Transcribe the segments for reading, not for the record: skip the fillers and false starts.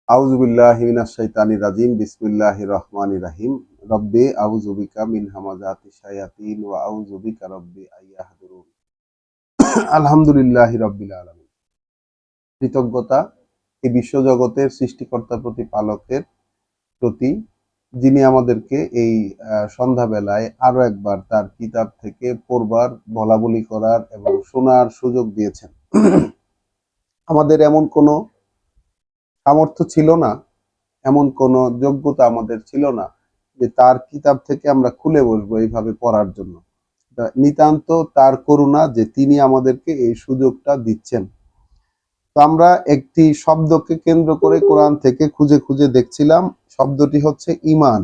আউযু বিল্লাহি মিনাশ শাইতানির রাজিম বিসমিল্লাহির রহমানির রহিম রব্বি আউযু বিকা মিন হামাযাতিশ শায়াতিন ওয়া আউযু বিকা রব্বি আইয়াহদুরুন। আলহামদুলিল্লাহি রাব্বিল আলামিন। কৃতজ্ঞতা এই বিশ্বজগতের সৃষ্টিকর্তার প্রতি, পালকের প্রতি, যিনি আমাদেরকে এই সন্ধ্যাবেলায় আরো একবার তার কিতাব থেকে পড়বার, বলাবলি করার এবং শোনার সুযোগ দিয়েছেন। আমাদের এমন কোনো সামর্থ্য ছিল না, এমন কোনো যোগ্যতা আমাদের ছিল না যে তার কিতাব থেকে আমরা খুলে বসবো এইভাবে পড়ার জন্য। নিতান্ত তার করুণা যে তিনি আমাদেরকে এই সুযোগটা দিচ্ছেন। তো আমরা একটি শব্দকে কেন্দ্র করে কোরআন থেকে খুঁজে খুঁজে দেখছিলাম, শব্দটি হচ্ছে ঈমান।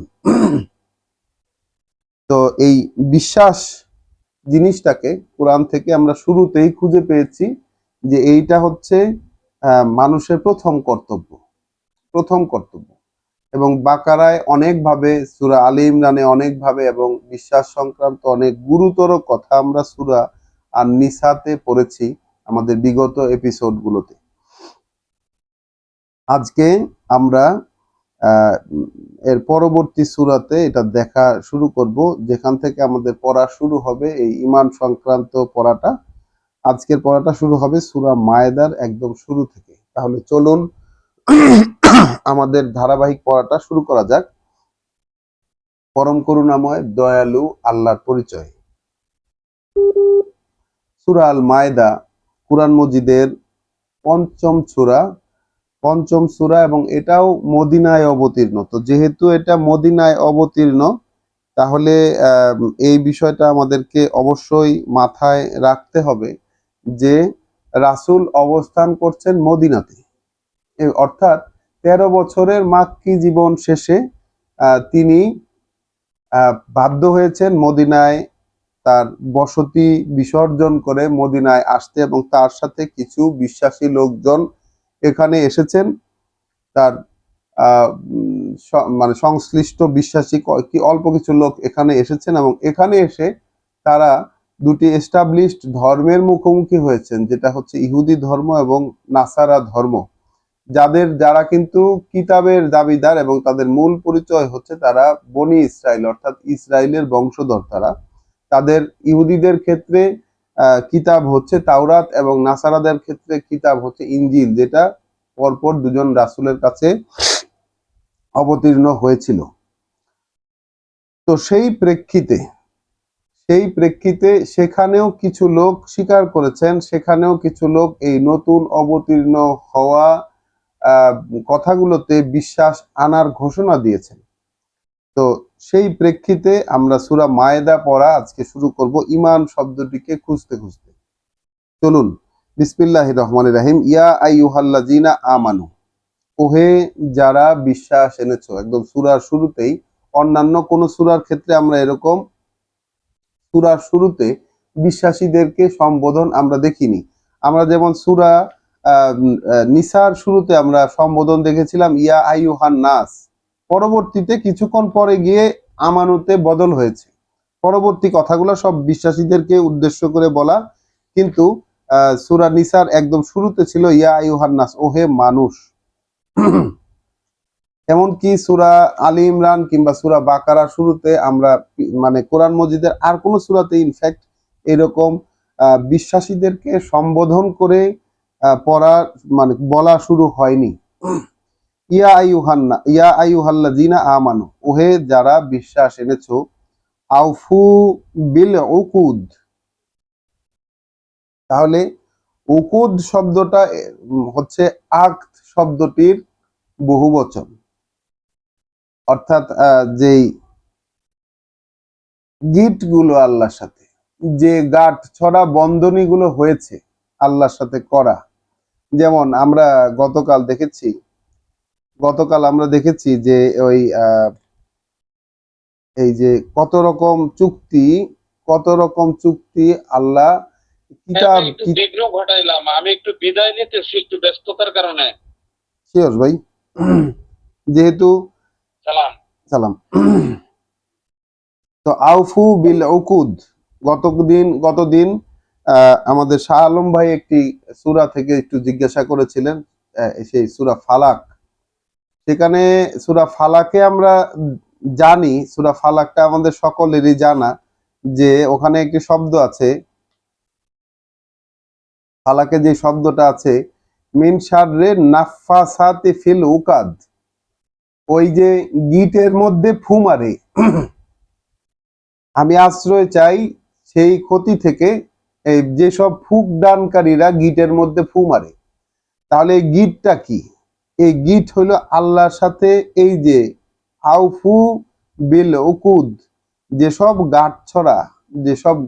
তো এই বিশ্বাস জিনিসটাকে কোরআন থেকে আমরা শুরুতেই খুঁজে পেয়েছি যে এইটা হচ্ছে মানুষের প্রথম কর্তব্য। এবং বাকারায় অনেকভাবে, সূরা আলী ইমরানে অনেকভাবে, এবং বিশ্বাস সংক্রান্ত অনেক গুরুতর কথা আমরা সূরা আর নিসাতে পড়েছি আমাদের বিগত এপিসোডগুলোতে। আজকে আমরা এর পরবর্তী সূরাতে এটা দেখা শুরু করব, যেখান থেকে আমাদের পড়া শুরু হবে এই ঈমান সংক্রান্ত পড়াটা। আজকের পড়াটা শুরু হবে সূরা মায়েদার একদম শুরু থেকে। তাহলে চলুন আমাদের ধারাবাহিক পড়াটা শুরু করা যাক। পরম করুণাময় দয়ালু আল্লাহর পরিচয়। সূরা আল মায়েদা কুরআন মজিদের পঞ্চম সূরা এবং এটাও মদিনায় অবতীর্ণ। তো যেহেতু এটা মদিনায় অবতীর্ণ, তাহলে এই বিষয়টা আমাদেরকে অবশ্যই মাথায় রাখতে হবে যে রাসূল অবস্থান করছেন মদিনাতে। অর্থাৎ 13 বছরের মাক্কি জীবন শেষে তিনি বাধ্য হয়েছেন মদিনায় তার বসতি বিসর্জন করে মদিনায় আসতে, এবং তার সাথে কিছু বিশ্বাসী লোকজন এখানে এসেছেন। তার মানে সংশ্লিষ্ট বিশ্বাসী অল্প কিছু লোক এখানে এসেছেন, এবং এখানে এসে তারা দুটি এস্টাবলিশড ধর্মের মুখোমুখি হয়েছেন, যেটা হচ্ছে ইহুদি ধর্ম এবং নাসারা ধর্ম। যারা কিন্তু কিতাবের দাবিদার, এবং তাদের মূল পরিচয় হচ্ছে তারা বনি ইসরাইল, অর্থাৎ ইসরায়েলের বংশধর। তাদের ইহুদিদের ক্ষেত্রে কিতাব হচ্ছে তাওরাত, এবং নাসারাদের ক্ষেত্রে কিতাব হচ্ছে ইনজিল, যেটা পরপর দুজন রাসূলের কাছে অবতীর্ণ হয়েছিল। তো সেই প্রেক্ষিতে সেখানেও কিছু লোক স্বীকার করেছেন, সেখানেও কিছু লোক এই নতুন অবতীর্ণ হওয়া কথাগুলোতে বিশ্বাস আনার ঘোষণা দিয়েছেন। তো সেই প্রেক্ষিতে আমরা সূরা মায়েদা পড়া আজকে শুরু করব ঈমান শব্দটিকে খুঁজতে খুঁজতে। চলুন, বিসমিল্লাহির রহমানির রহিম। ইয়া আইয়ুহাল্লাযিনা আমানু, ওহে যারা বিশ্বাস এনেছো। একদম সূরার শুরুতেই, অন্যান্য কোন সূরার ক্ষেত্রে আমরা এরকম সূরার শুরুতে বিশ্বাসীদেরকে সম্বোধন আমরা দেখিনি। আমরা যেমন সূরা নিসার শুরুতে আমরা সম্বোধন দেখেছিলাম ইয়া আইয়ুহান নাস, পরবর্তীতে কিছুক্ষণ পরে গিয়ে আমানুতে বদল হয়েছে। পরবর্তী কথাগুলো সব বিশ্বাসীদেরকে উদ্দেশ্য করে বলা, কিন্তু সূরা নিসার একদম শুরুতে ছিল ইয়া আইয়ুহান নাস, ওহে মানুষ। এমনকি সূরা আলী ইমরান কিংবা সূরা বাকারা শুরুতে আমরা মানে কোরআন মজিদের আর কোন সূরাতে ইনফ্যাক্ট এরকম বিশ্বাসীদেরকে সম্বোধন করে পড়া মানে বলা শুরু হয়নি। ইয়া আইয়ুহাল্লাযিনা আমানু, ওহে যারা বিশ্বাস এনেছো। আউফু বিল উকুদ, তাহলে উকুদ শব্দটা হচ্ছে আকদ শব্দটির বহুবচন, অর্থাৎ যেই গিট গুলো আল্লাহর সাথে, যে গাঁট ছড়া বন্ধনী গুলো হয়েছে আল্লাহর সাথে করা। যেমন আমরা গতকাল আমরা দেখেছি যে ওই এই যে কত রকম চুক্তি আল্লাহ কিতাব বিঘ্ন ঘটাইলাম, আমি একটু বিদায় নিতেছি একটু ব্যস্ততার কারণে। শিওর ভাই, যেহেতু সালাম। তো আউফু বিল উকুদ, গতদিন আমাদের শাহ আলম ভাই একটি সূরা থেকে একটু জিজ্ঞাসা করেছিলেন, সেই সূরা ফালাক, সেখানে সূরা ফালাকে আমরা জানি, সূরা ফালাকটা আমাদের সকলেরই জানা, যে ওখানে একটি শব্দ আছে, ফালাকে যে শব্দটা আছে, মিন শাররে নাফাসাতি ফিল উকাদ, ওই যে গিটের মধ্যে ফু মারে, আমি আশ্রয় চাই সেই ক্ষতি থেকে, এই যেসব ফুক দানকারীরা গিটের মধ্যে ফু মারে। তাহলে এই গিটটা কি? এই গিট হলো আল্লাহর সাথে এই যে আউফু বিল উকুদ, যেসব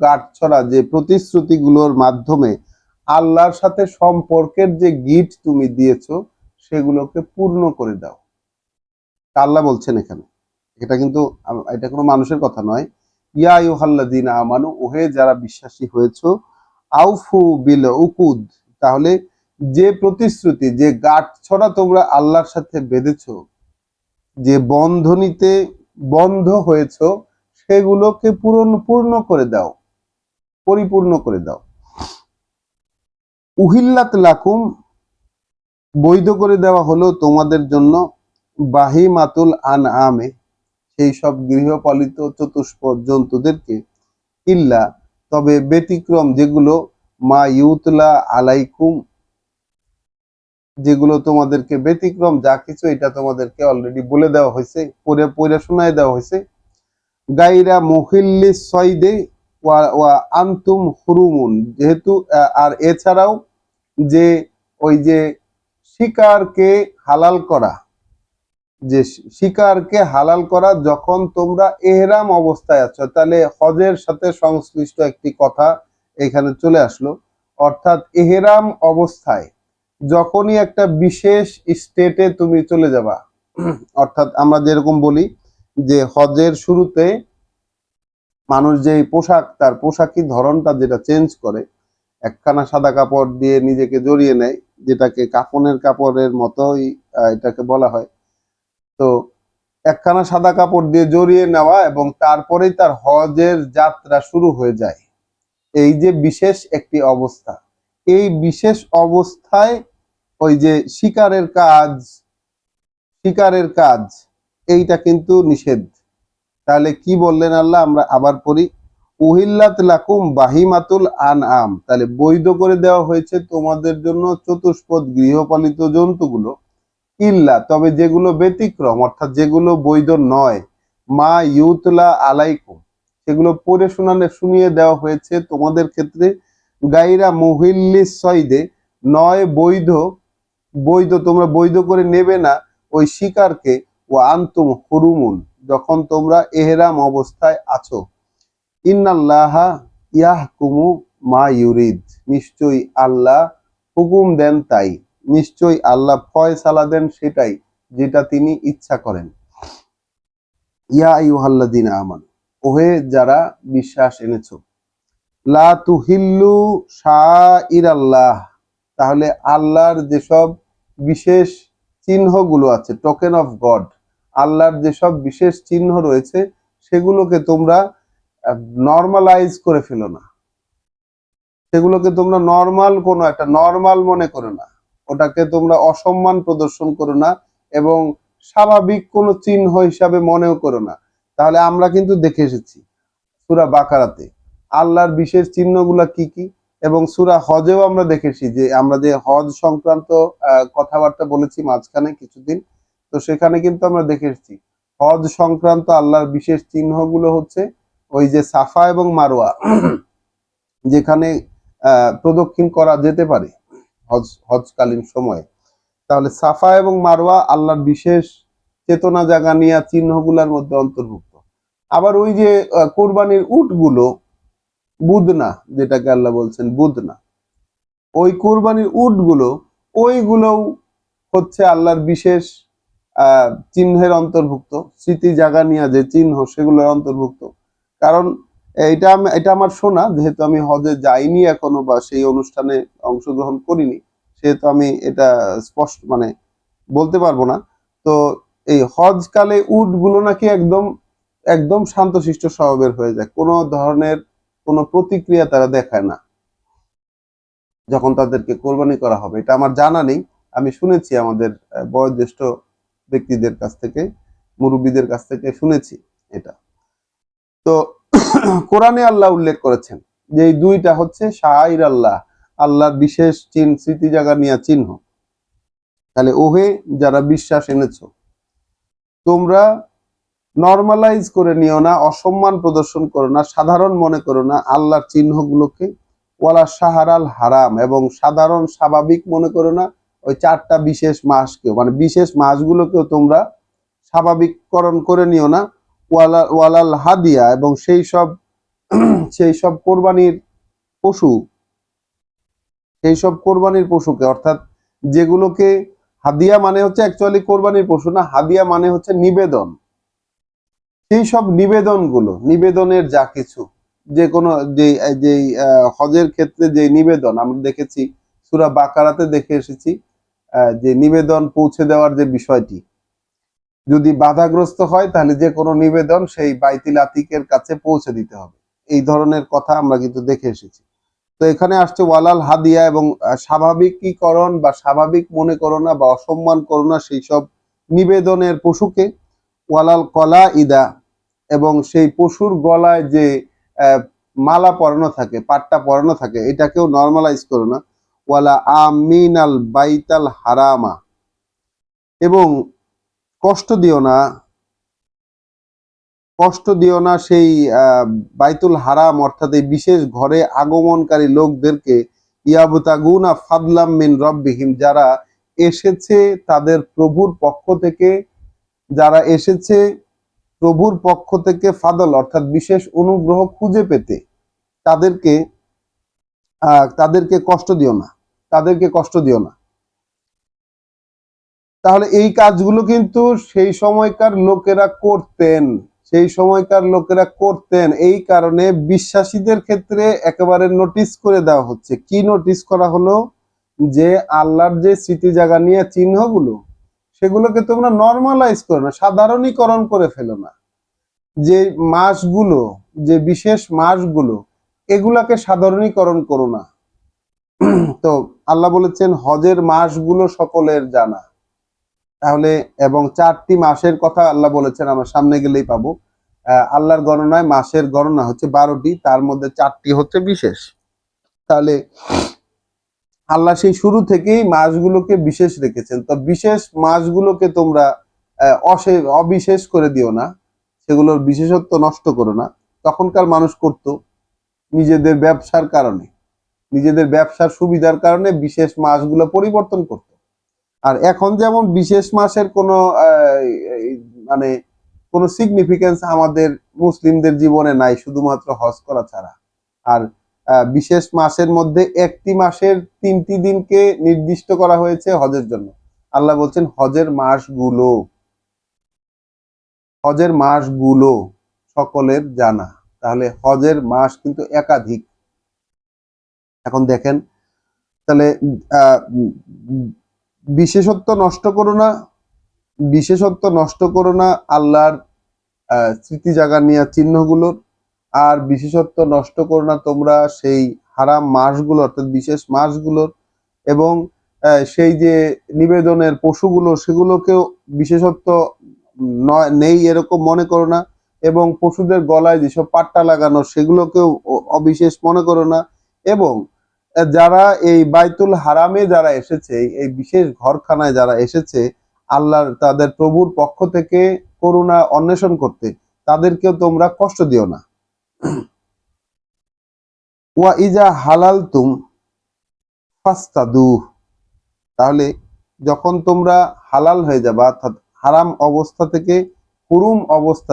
গাঁটছড়া যে প্রতিশ্রুতিগুলোর মাধ্যমে আল্লাহর সাথে সম্পর্কের যে গিট তুমি দিয়েছো, সেগুলোকে পূর্ণ করে দাও। আল্লাহ বলছেন এখানে, এটা কিন্তু এটা কোনো মানুষের কথা নয়। ইয়া আইয়ুহাল্লাযীনা আমানু, ওহে যারা বিশ্বাসী হয়েছো, আউফু বিল উকুদ, তাহলে যে প্রতিশ্রুতি, যে গাঁটছড়া তোমরা আল্লাহর সাথে বেঁধেছো, যে বন্ধনীতে বন্ধ হয়েছো, সেগুলোকে পূর্ণ করে দাও, পরিপূর্ণ করে দাও। উহিল্লাত লাকুম, বৈধ করে দেওয়া হলো তোমাদের জন্য, বাহিমাতুল আনআমে, সেই সব গৃহপালিত চতুষ্পদ জন্তুদেরকে, ইল্লা, তবে ব্যতিক্রম যেগুলো, মা ইউতলা আলাইকুম, যেগুলো তোমাদেরকে ব্যতিক্রম যা কিছু, এটা তোমাদেরকে অলরেডি বলে দেওয়া হয়েছে, পড়ে পড়ে শোনায় দেওয়া হয়েছে। গাইরা মুহিল্লিস সয়দে ওয়া ওয়া আনতুম হুরুমুন, যেহেতু আর এছাড়াও যে ওই যে শিকারকে হালাল করা, যে শিকারকে হালাল করা যখন তোমরা এহরাম অবস্থায় আছো, তাহলে হজের সাথে সংশ্লিষ্ট একটি কথা এখানে চলে আসলো। অর্থাৎ এহরাম অবস্থায় যখনই একটা বিশেষ স্টেটে তুমি চলে যাবা, অর্থাৎ আমরা যেরকম বলি যে হজের শুরুতে মানুষ যে পোশাক, তার পোশাকি ধরনটা যেটা চেঞ্জ করে, একখানা সাদা কাপড় দিয়ে নিজেকে জড়িয়ে নেয়, যেটাকে কাফনের কাপড়ের মতোই এটাকে বলা হয়। তো একখানা সাদা কাপড় দিয়ে জড়িয়ে নেওয়া, এবং তারপরেই তার হজের যাত্রা শুরু হয়ে যায়। এই যে বিশেষ একটি অবস্থা, এই বিশেষ অবস্থায় ওই যে শিকারের কাজ, এইটা কিন্তু নিষেধ। তাহলে কি বললেন আল্লাহ? আমরা আবার পড়ি, উহিল্লাত লাকুম বাহিমাতুল আনআম, তাহলে বৈধ করে দেওয়া হয়েছে তোমাদের জন্য চতুষ্পদ গৃহপালিত জন্তুগুলো, ইল্লা, তবে যেগুলো ব্যতিক্রম, অর্থাৎ যেগুলো বৈধ নয়, মা ইউতলা আলাইকুম, সেগুলো পড়ে শুনিয়ে দেওয়া হয়েছে তোমাদের ক্ষেত্রে, গাইরা মুহিল্লিস সয়দে, নয় বৈধ, তোমরা বৈধ করে নেবে না ওই শিকারকে, ও আনতুম হুরুমুন, যখন তোমরা এহরাম অবস্থায় আছো। ইন্নাল্লাহা ইয়াহকুমু মা ইউরিদ, নিশ্চয়ই আল্লাহ হুকুম দেন তাই, নিশ্চয়ই আল্লাহ ফয়সালা দেন সেটাই যেটা তিনি ইচ্ছা করেন। ইয়া আইয়ুহাল্লাযীনা আমানু, ওহে যারা বিশ্বাস এনেছো, লা তুহিল্লু শাইরাল্লাহ, তাহলে আল্লাহর যেসব বিশেষ চিহ্নগুলো আছে, টোকেন অফ গড, আল্লাহর যেসব বিশেষ চিহ্ন রয়েছে, সেগুলোকে তোমরা নর্মালাইজ করে ফেলো না, সেগুলোকে তোমরা নর্মাল মনে করো না, ওটাকে তোমরা অসম্মান প্রদর্শন করো না, এবং স্বাভাবিক কোনো চিহ্ন হিসাবে মনেও করো না। তাহলে আমরা কিন্তু দেখে এসেছি সূরা বাকারাতে আল্লাহর বিশেষ চিহ্নগুলা কি কি, এবং সূরা হজেও আমরা দেখেছি, যে আমরা যে হজ সংক্রান্ত কথাবার্তা বলেছি মাঝখানে কিছুদিন, তো সেখানে কিন্তু আমরা দেখে এসেছি হজ সংক্রান্ত আল্লাহর বিশেষ চিহ্নগুলো হচ্ছে ওই যে সাফা এবং মারোয়া, যেখানে প্রদক্ষিণ করা যেতে পারে হজকালীন সময়ে। তাহলে সাফা এবং মারোয়া আল্লাহর বিশেষ চেতনা জাগানিয়া চিহ্নগুলোর মধ্যে অন্তর্ভুক্ত। আবার ওই যে কোরবানির উটগুলো, বুদনা, যেটাকে আল্লাহ বলছেন বুদনা, ওই কোরবানির উটগুলো, ওইগুলোও হচ্ছে আল্লাহর বিশেষ চিহ্নের অন্তর্ভুক্ত, স্মৃতি জাগানিয়া যে চিহ্ন, সেগুলোর অন্তর্ভুক্ত। কারণ এটা আমার শোনা, যেহেতু আমি হজে যাইনি এখনো, বা সেই অনুষ্ঠানে অংশগ্রহণ করিনি, সেহেতু আমি এটা স্পষ্ট বলতে পারবো না। তো এই হজকালে উটগুলো নাকি একদম একদম শান্তশিষ্ট স্বভাবের হয়ে যায়, কোনো ধরনের কোনো প্রতিক্রিয়া তারা দেখায় না যখন তাদেরকে কোরবানি করা হবে। এটা আমার জানা নেই, আমি শুনেছি আমাদের বয়োজ্যেষ্ঠ ব্যক্তিদের কাছ থেকে, মুরব্বীদের কাছ থেকে শুনেছি এটা। তো কোরআনে আল্লাহ উল্লেখ করেছেন যে এই দুইটা হচ্ছে শাআইর আল্লাহ, আল্লাহর বিশেষ স্মৃতি জায়গা নিয়ে চিহ্ন। তাহলে ওহে যারা বিশ্বাস এনেছো, তোমরা নর্মালাইজ করে নিও না, অসম্মান প্রদর্শন করো না, সাধারণ মনে করো না আল্লাহর চিহ্নগুলোকে। ওয়ালা শাহরাল হারাম, এবং সাধারণ স্বাভাবিক মনে করো না ওই 4টা বিশেষ মাসকেও, মানে বিশেষ মাসগুলোকেও তোমরা স্বাভাবিককরণ করে নিও না। ওয়ালাল হাদিয়া, এবং সেই সব কোরবানির পশু, সেই সব কোরবানির পশুকে, অর্থাৎ যেগুলোকে, হাদিয়া মানে হচ্ছে অ্যাকচুয়ালি কোরবানির পশু না, হাদিয়া মানে হচ্ছে নিবেদন। সেই সব নিবেদনগুলো, নিবেদনের যা কিছু, যে কোনো যে হজের ক্ষেত্রে যে নিবেদন আমরা দেখেছি, সূরা বাকারাতে দেখে এসেছি, যে নিবেদন পৌঁছে দেওয়ার যে বিষয়টি, যদি বাধাগ্রস্ত হয় তাহলে যে কোনো নিবেদন সেই বাইতুল আতিকের কাছে পৌঁছে দিতে হবে। এই ধরনের কথা আমরা কিন্তু দেখে এসেছি। তো এখানে আসছে ওয়ালাল হাদিয়া, এবং স্বাভাবিকীকরণ বা স্বাভাবিক মনে করো না বা অসম্মান করো না সেই সব নিবেদনের পশুকে। ওয়ালাল কলা ইদা, এবং সেই পশুর গলায় যে মালা পরানো থাকে, পাট্টা পরানো থাকে, এটাকেও নর্মালাইজ করো না। ওয়ালা আমিনাল বাইতাল হারামা, এবং কষ্ট দিও না, কষ্ট দিও না সেই বাইতুল হারাম, অর্থাৎ এই বিশেষ ঘরে আগমনকারী লোকদেরকে, ইয়াবতাগুনা ফাদলাম মিন রব্বিহিম, যারা এসেছে তাদের প্রভুর পক্ষ থেকে, যারা এসেছে প্রভুর পক্ষ থেকে ফাদল, অর্থাৎ বিশেষ অনুগ্রহ খুঁজে পেতে, তাদেরকে তাদেরকে কষ্ট দিও না, তাদেরকে কষ্ট দিও না। তাহলে এই কাজগুলো কিন্তু সেই সময়কার লোকেরা করতেন, সেই সময়কার লোকেরা করতেন, এই কারণে বিশ্বাসীদের ক্ষেত্রে একেবারে নোটিস করে দেওয়া হচ্ছে। কি নোটিস করা হলো? যে আল্লাহর যে স্মৃতি জায়গা নিয়ে চিহ্নগুলো, সেগুলোকে তোমরা নর্মালাইজ করো না, সাধারণীকরণ করে ফেলো না। যে মাসগুলো, যে বিশেষ মাসগুলো, এগুলাকে সাধারণীকরণ করো না। তো আল্লাহ বলেছেন হজের মাসগুলো সকলের জানা। তাহলে, এবং 4টি মাসের কথা আল্লাহ বলেছেন, আমরা সামনে গেলেই পাবো। আল্লাহর গণনায় মাসের গণনা হচ্ছে 12টি, তার মধ্যে 4টি হচ্ছে বিশেষ। তাহলে আল্লাহ সেই শুরু থেকেই মাসগুলোকে বিশেষ রেখেছেন। তো বিশেষ মাসগুলোকে তোমরা অবিশেষ করে দিও না, সেগুলোর বিশেষত্ব নষ্ট করো না। তখনকার মানুষ করত নিজেদের ব্যবসার কারণে, নিজেদের ব্যবসার সুবিধার কারণে বিশেষ মাসগুলো পরিবর্তন করত। আর এখন যেমন বিশেষ মাসের কোনো মানে কোনো সিগনিফিকেন্স আমাদের মুসলিমদের জীবনে নাই, শুধুমাত্র হজ করা ছাড়া। আর বিশেষ মাসের মধ্যে একটি মাসের 3টি দিনকে নির্দিষ্ট করা হয়েছে হজের জন্য। আল্লাহ বলছেন হজের মাসগুলো, হজের মাসগুলো সকলের জানা। তাহলে হজের মাস কিন্তু একাধিক। এখন দেখেন, তাহলে বিশেষত্ব নষ্ট করো না, বিশেষত্ব নষ্ট করো না আল্লাহর স্মৃতি জায়গা নিয়ে চিহ্নগুলোর। আর বিশেষত্ব নষ্ট করো না তোমরা সেই হারাম মাসগুলো, অর্থাৎ বিশেষ মাসগুলোর। এবং সেই যে নিবেদনের পশুগুলো, সেগুলোকেও বিশেষত্ব নেই এরকম মনে করো না। এবং পশুদের গলায় যেসব পাট্টা লাগানো, সেগুলোকেও অবিশেষ মনে করো না। এবং যারা এই বাইতুল হারামে যারা এসেছে, এই বিশেষ ঘরখানায় যারা এসেছে আল্লাহর, তাদের প্রভুর পক্ষ থেকে করুণা অন্বেষণ করতে, তাদেরকেও তোমরা কষ্ট দিও না। ওয়া ইজা হালালতুম ফাস্তাদু, তাহলে যখন তোমরা হালাল হয়ে যাবা, অর্থাৎ হারাম অবস্থা থেকে হুরুম অবস্থা,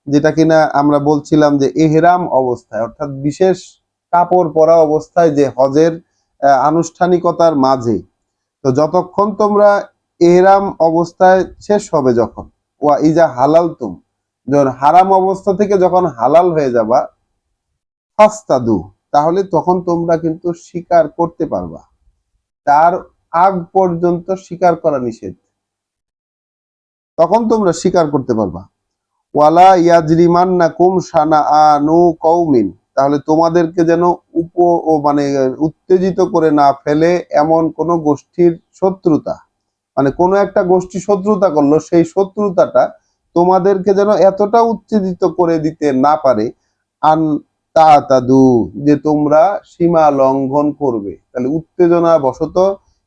যেটা কিনা আমরা বলছিলাম যে এহরাম অবস্থায়, অর্থাৎ বিশেষ কাপড় পরা অবস্থায়, যে হজের আনুষ্ঠানিকতার মাঝে। তো যতক্ষণ তোমরা এহরাম অবস্থায় শেষ হবে, যখন ওয়া ইজা হালালতুম, যখন হারাম অবস্থা থেকে যখন হালাল হয়ে যাবা, ফাস্তাদু, তাহলে তখন তোমরা কিন্তু শিকার করতে পারবা। তার আগ পর্যন্ত শিকার করা নিষেধ, তখন তোমরা শিকার করতে পারবা। ওয়ালা ইয়াজরিমান্নাকুম শানাআনু কওমিন, তাহলে তোমাদেরকে যেন মানে উত্তেজিত করে না ফেলে এমন কোন গোষ্ঠীর শত্রুতা, মানে কোনো একটা গোষ্ঠী শত্রুতা করলো, সেই শত্রুতাটা তোমাদেরকে যেন এতটা উত্তেজিত করে দিতে না পারে, আন তাতাদু, যে তোমরা সীমা লঙ্ঘন করবে। তাহলে উত্তেজনা বশত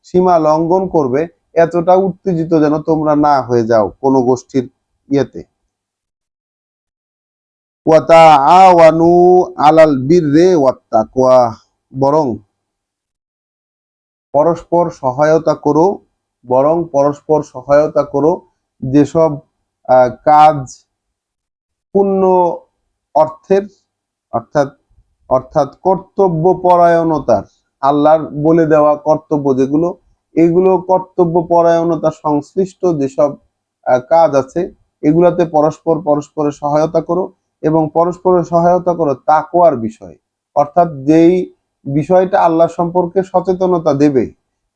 সীমা লঙ্ঘন করবে, এতটা উত্তেজিত যেন তোমরা না হয়ে যাও কোনো গোষ্ঠীর ইয়েতে। ওয়াতাআওয়ানু আলাল বিররি ওয়াত তাকওয়া, বরং পরস্পর সহায়তা করো, বরং পরস্পর সহায়তা করো যেসব কাজ পূর্ণ অর্থের, অর্থাৎ অর্থাৎ কর্তব্য পরায়ণতার, আল্লাহর বলে দেওয়া কর্তব্য যেগুলো, এগুলো কর্তব্য পরায়ণতা সংশ্লিষ্ট যেসব কাজ আছে, এগুলাতে পরস্পর পরস্পরের সহায়তা করো, এবং পরস্পরের সহায়তা করো তাকওয়ার বিষয়ে, অর্থাৎ যেই বিষয়টা আল্লাহ সম্পর্কে সচেতনতা দেবে,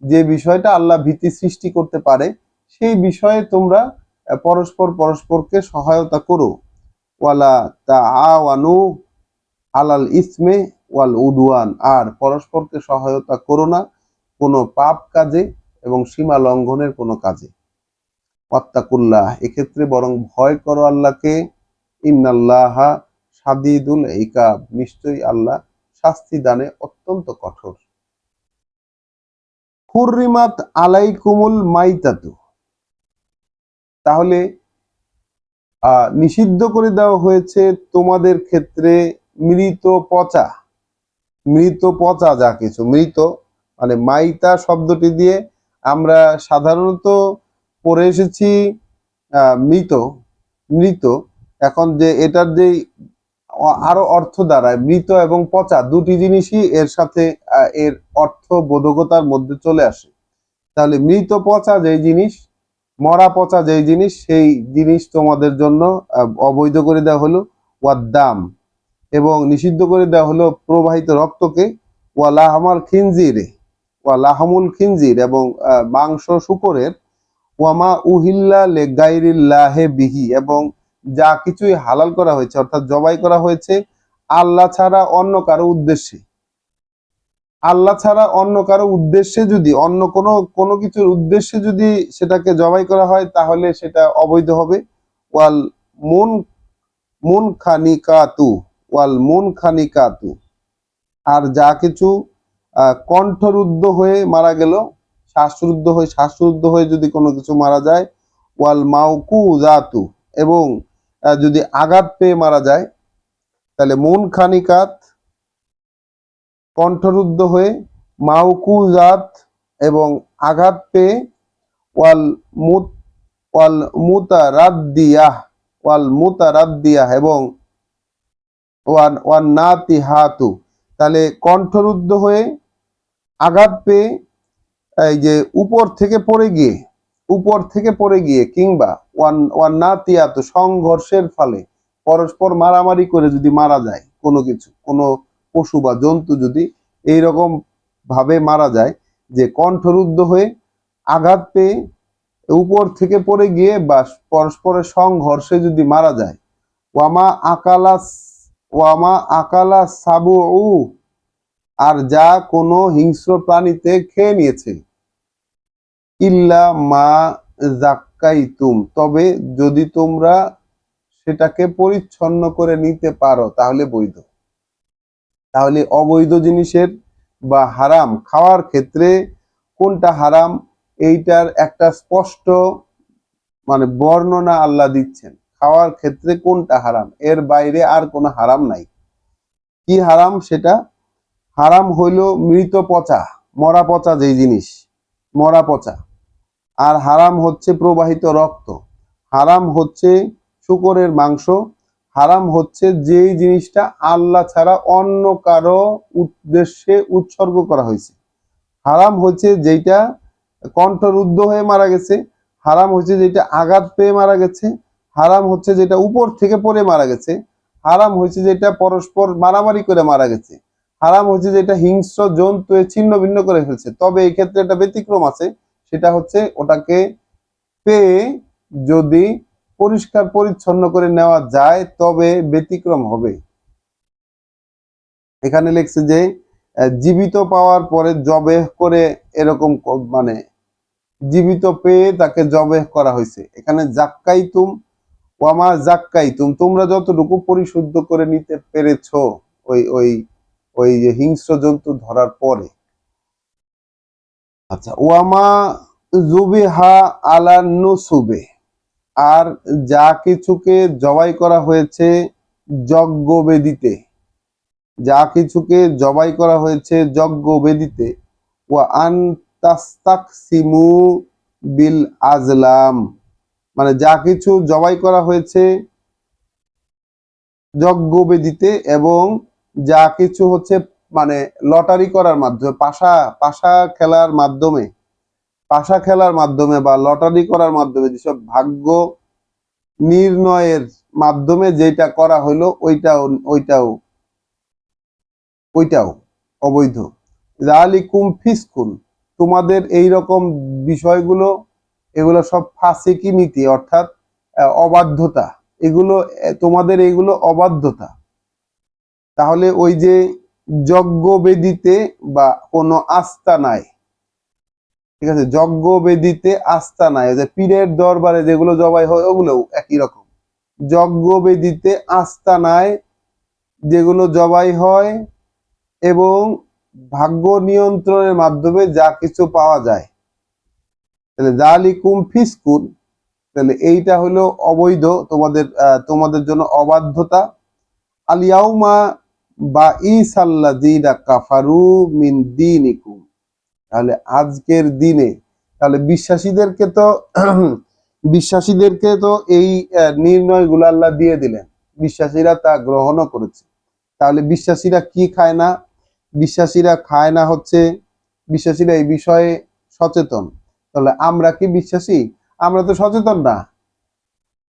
যে বিষয়টা আল্লাহ ভীতি সৃষ্টি করতে পারে, সেই বিষয়ে তোমরা পরস্পর পরস্পরকে সহায়তা করো। ওয়ালা তাআওয়ানু আলাল ইসমে ওয়াল উদওয়ান, আর পরস্পরকে সহায়তা করো না কোনো পাপ কাজে এবং সীমা লঙ্ঘনের কোনো কাজে। ওয়াত্তাকুল্লাহ, এক্ষেত্রে বরং ভয় করো আল্লাহকে। ইন্নাল্লাহা শাদীদুল ইকাব, নিশ্চয়ই আল্লাহ শাস্তি দানে অত্যন্ত কঠোর। হুররিমাত আলাইকুমুল মাইতাতু, তাহলে নিষিদ্ধ করে দেওয়া হয়েছে তোমাদের ক্ষেত্রে মৃত পচা, মৃত পচা যা কিছু, মৃত মানে মাইতা শব্দটি দিয়ে আমরা সাধারণত পড়ে এসেছি মৃত, মৃত। এখন যে এটার যে আরো অর্থ দাঁড়ায়, মৃত এবং পচা দুটি জিনিসই এর সাথে এর অর্থ বোধকতার মধ্যে চলে আসে। তাহলে মৃত পচা যেই জিনিস, মরা পচা যেই জিনিস, সেই জিনিস তোমাদের জন্য অবৈধ করে দেওয়া হলো। ওয়াদ্দাম, এবং নিষিদ্ধ করে দেওয়া হলো প্রবাহিত রক্তকে। ওয়ালাহামাল খিনজিরে, ওয়ালাহামুল খিনজির, এবং মাংস শুকরের। ওয়ামা উহিল্লা লেগাইরিল্লাহে বিহি, এবং যা কিছুই হালাল করা হয়েছে অর্থাৎ জবাই করা হয়েছে আল্লাহ ছাড়া অন্য কারো উদ্দেশ্যে, আল্লাহ ছাড়া অন্য কারো উদ্দেশ্যে, যদি অন্য কোনো কোনো কিছুর উদ্দেশ্যে যদি সেটাকে জবাই করা হয় তাহলে সেটা অবৈধ হবে। ওয়াল মুন মুন খানিকাতু, ওয়াল মুন খানিকাতু, আর যা কিছু কণ্ঠরুদ্ধ হয়ে মারা গেল, শ্বাসরুদ্ধ হয়ে যদি কোনো কিছু মারা যায়। ওয়াল মাউকু জাতু, এবং যদি আঘাত পেয়ে মারা যায়, তাহলে মুন খানিকাত কণ্ঠরুদ্ধ হয়ে, মাউকু জাত এবং আঘাত পেয়ে, ওয়াল মুত ওয়াল মুতারাদ্দিয়াহ, ওয়াল মুতারাদ্দিয়াহ, এবং ওয়ান নাতিহাতু, তাহলে কণ্ঠরুদ্ধ হয়ে, আঘাত পেয়ে, এই যে উপর থেকে পড়ে গিয়ে, উপর থেকে পড়ে গিয়ে, কিংবা ওয়ান ওয়ান নাতিয়াতু, সংঘর্ষের ফলে পরস্পর মারামারি করে যদি মারা যায় কোনো কিছু, কোনো পশু বা জন্তু যদি এইরকম ভাবে মারা যায় যে কণ্ঠরুদ্ধ হয়ে, আঘাত পেয়ে, উপর থেকে পড়ে গিয়ে, বা পরস্পরের সংঘর্ষে যদি মারা যায়। ওয়ামা আকালা ওয়ামা আকালা সাবু, আর যা কোনো হিংস্র প্রাণীতে খেয়ে নিয়েছে। ইল্লা মা জাক্কাইতুম, তবে যদি তোমরা সেটাকে পরিচ্ছন্ন করে নিতে পারো তাহলে বৈধ। তাহলে অবৈধ জিনিসের বা হারাম খাওয়ার ক্ষেত্রে কোনটা হারাম, এইটার একটা স্পষ্ট মানে বর্ণনা আল্লাহ দিচ্ছেন। খাওয়ার ক্ষেত্রে কোনটা হারাম, এর বাইরে আর কোনো হারাম নাই। কি হারাম সেটা? হারাম হইল মৃত পচা, মরা পচা যেই জিনিস, মরা পচা। আর হারাম হচ্ছে প্রবাহিত রক্ত, হারাম হচ্ছে শূকরের মাংস, হারাম হচ্ছে যেই জিনিসটা আল্লাহ ছাড়া অন্য কারো উদ্দেশ্যে উৎসর্গ করা হয়েছে, হারাম হচ্ছে যেটা কণ্ঠরুদ্ধ হয়ে মারা গেছে, হারাম হচ্ছে যেটা আঘাত পেয়ে মারা গেছে, হারাম হচ্ছে যেটা উপর থেকে পড়ে মারা গেছে, হারাম হচ্ছে যেটা পরস্পর মারামারি করে মারা গেছে, হারাম হচ্ছে যেটা হিংস্র জন্তু ছিন্ন ভিন্ন করে ফেলছে। তবে এই ক্ষেত্রে একটা ব্যতিক্রম আছে, সেটা হচ্ছে ওটাকে পেয়ে যদি পরিষ্কার পরিচ্ছন্ন করে নেওয়া যায় তবে ব্যতিক্রম হবে। এখানে লেখছে যে জীবিত পাওয়ার পরে জবে করে এরকম মানে জীবিত পেয়ে তাকে জবেহ করা হয়েছে। এখানে জাক্কাইতুম ওয়ামা জাক্কাইতুম, তোমরা যতটুকু পরিশুদ্ধ করে নিতে পেরেছো ওই ওই ওই যে হিংস্র জন্তু ধরার পরে। আচ্ছা, ওয়ামা জুবিহা আলা নুসুবে, আর যা কিছুকে জবাই করা হয়েছে যজ্ঞ বেদিতে, যা কিছুকে জবাই করা হয়েছে যজ্ঞ বেদিতে। ওয়া আন তাস্তাকসিমু বিল আজলাম, মানে যা কিছু জবাই করা হয়েছে যজ্ঞ বেদিতে, এবং যা কিছু হচ্ছে মানে লটারি করার মাধ্যমে, পাশা পাশা খেলার মাধ্যমে, পাশা খেলার মাধ্যমে বা লটারি করার মাধ্যমে, যেসব ভাগ্য নির্ণয়ের মাধ্যমে যেটা করা হইলো ওইটাও ওইটাও ওইটাও অবৈধ। যালিকুম ফিসকুন, তোমাদের এই রকম বিষয়গুলো, এগুলো সব ফাসিকি নীতি, অর্থাৎ অবাধ্যতা। এগুলো তোমাদের এইগুলো অবাধ্যতা। তাহলে ওই যে যজ্ঞ বেদিতে বা কোনো আস্থা নাই, ঠিক আছে, যজ্ঞ বেদিতে আস্থা নাই, যে পীরের দরবারে যেগুলো জবাই হয় ওগুলো একই রকম। যজ্ঞ বেদিতে আস্থা নাই যেগুলো জবাই হয়, এবং ভাগ্য নিয়ন্ত্রণের মাধ্যমে যা কিছু পাওয়া যায়, তাহলে জালিকুম ফিসকুন, তাহলে এইটা হলো অবৈধ, তোমাদের তোমাদের জন্য অবাধ্যতা। আলিয়াউমা বা ইসাল্লাযীনা কাফারু মিন দীনিকুম, তাহলে আজকের দিনে, তাহলে বিশ্বাসীদেরকে তো এই নির্ণয়গুলো আল্লাহ দিয়ে দিলেন, বিশ্বাসীরা তা গ্রহণও করেছে। তাহলে বিশ্বাসীরা কি খায় না? বিশ্বাসীরা খায় না হচ্ছে, বিশ্বাসীরা এই বিষয়ে সচেতন। তাহলে আমরা কি বিশ্বাসী? আমরা তো সচেতন না।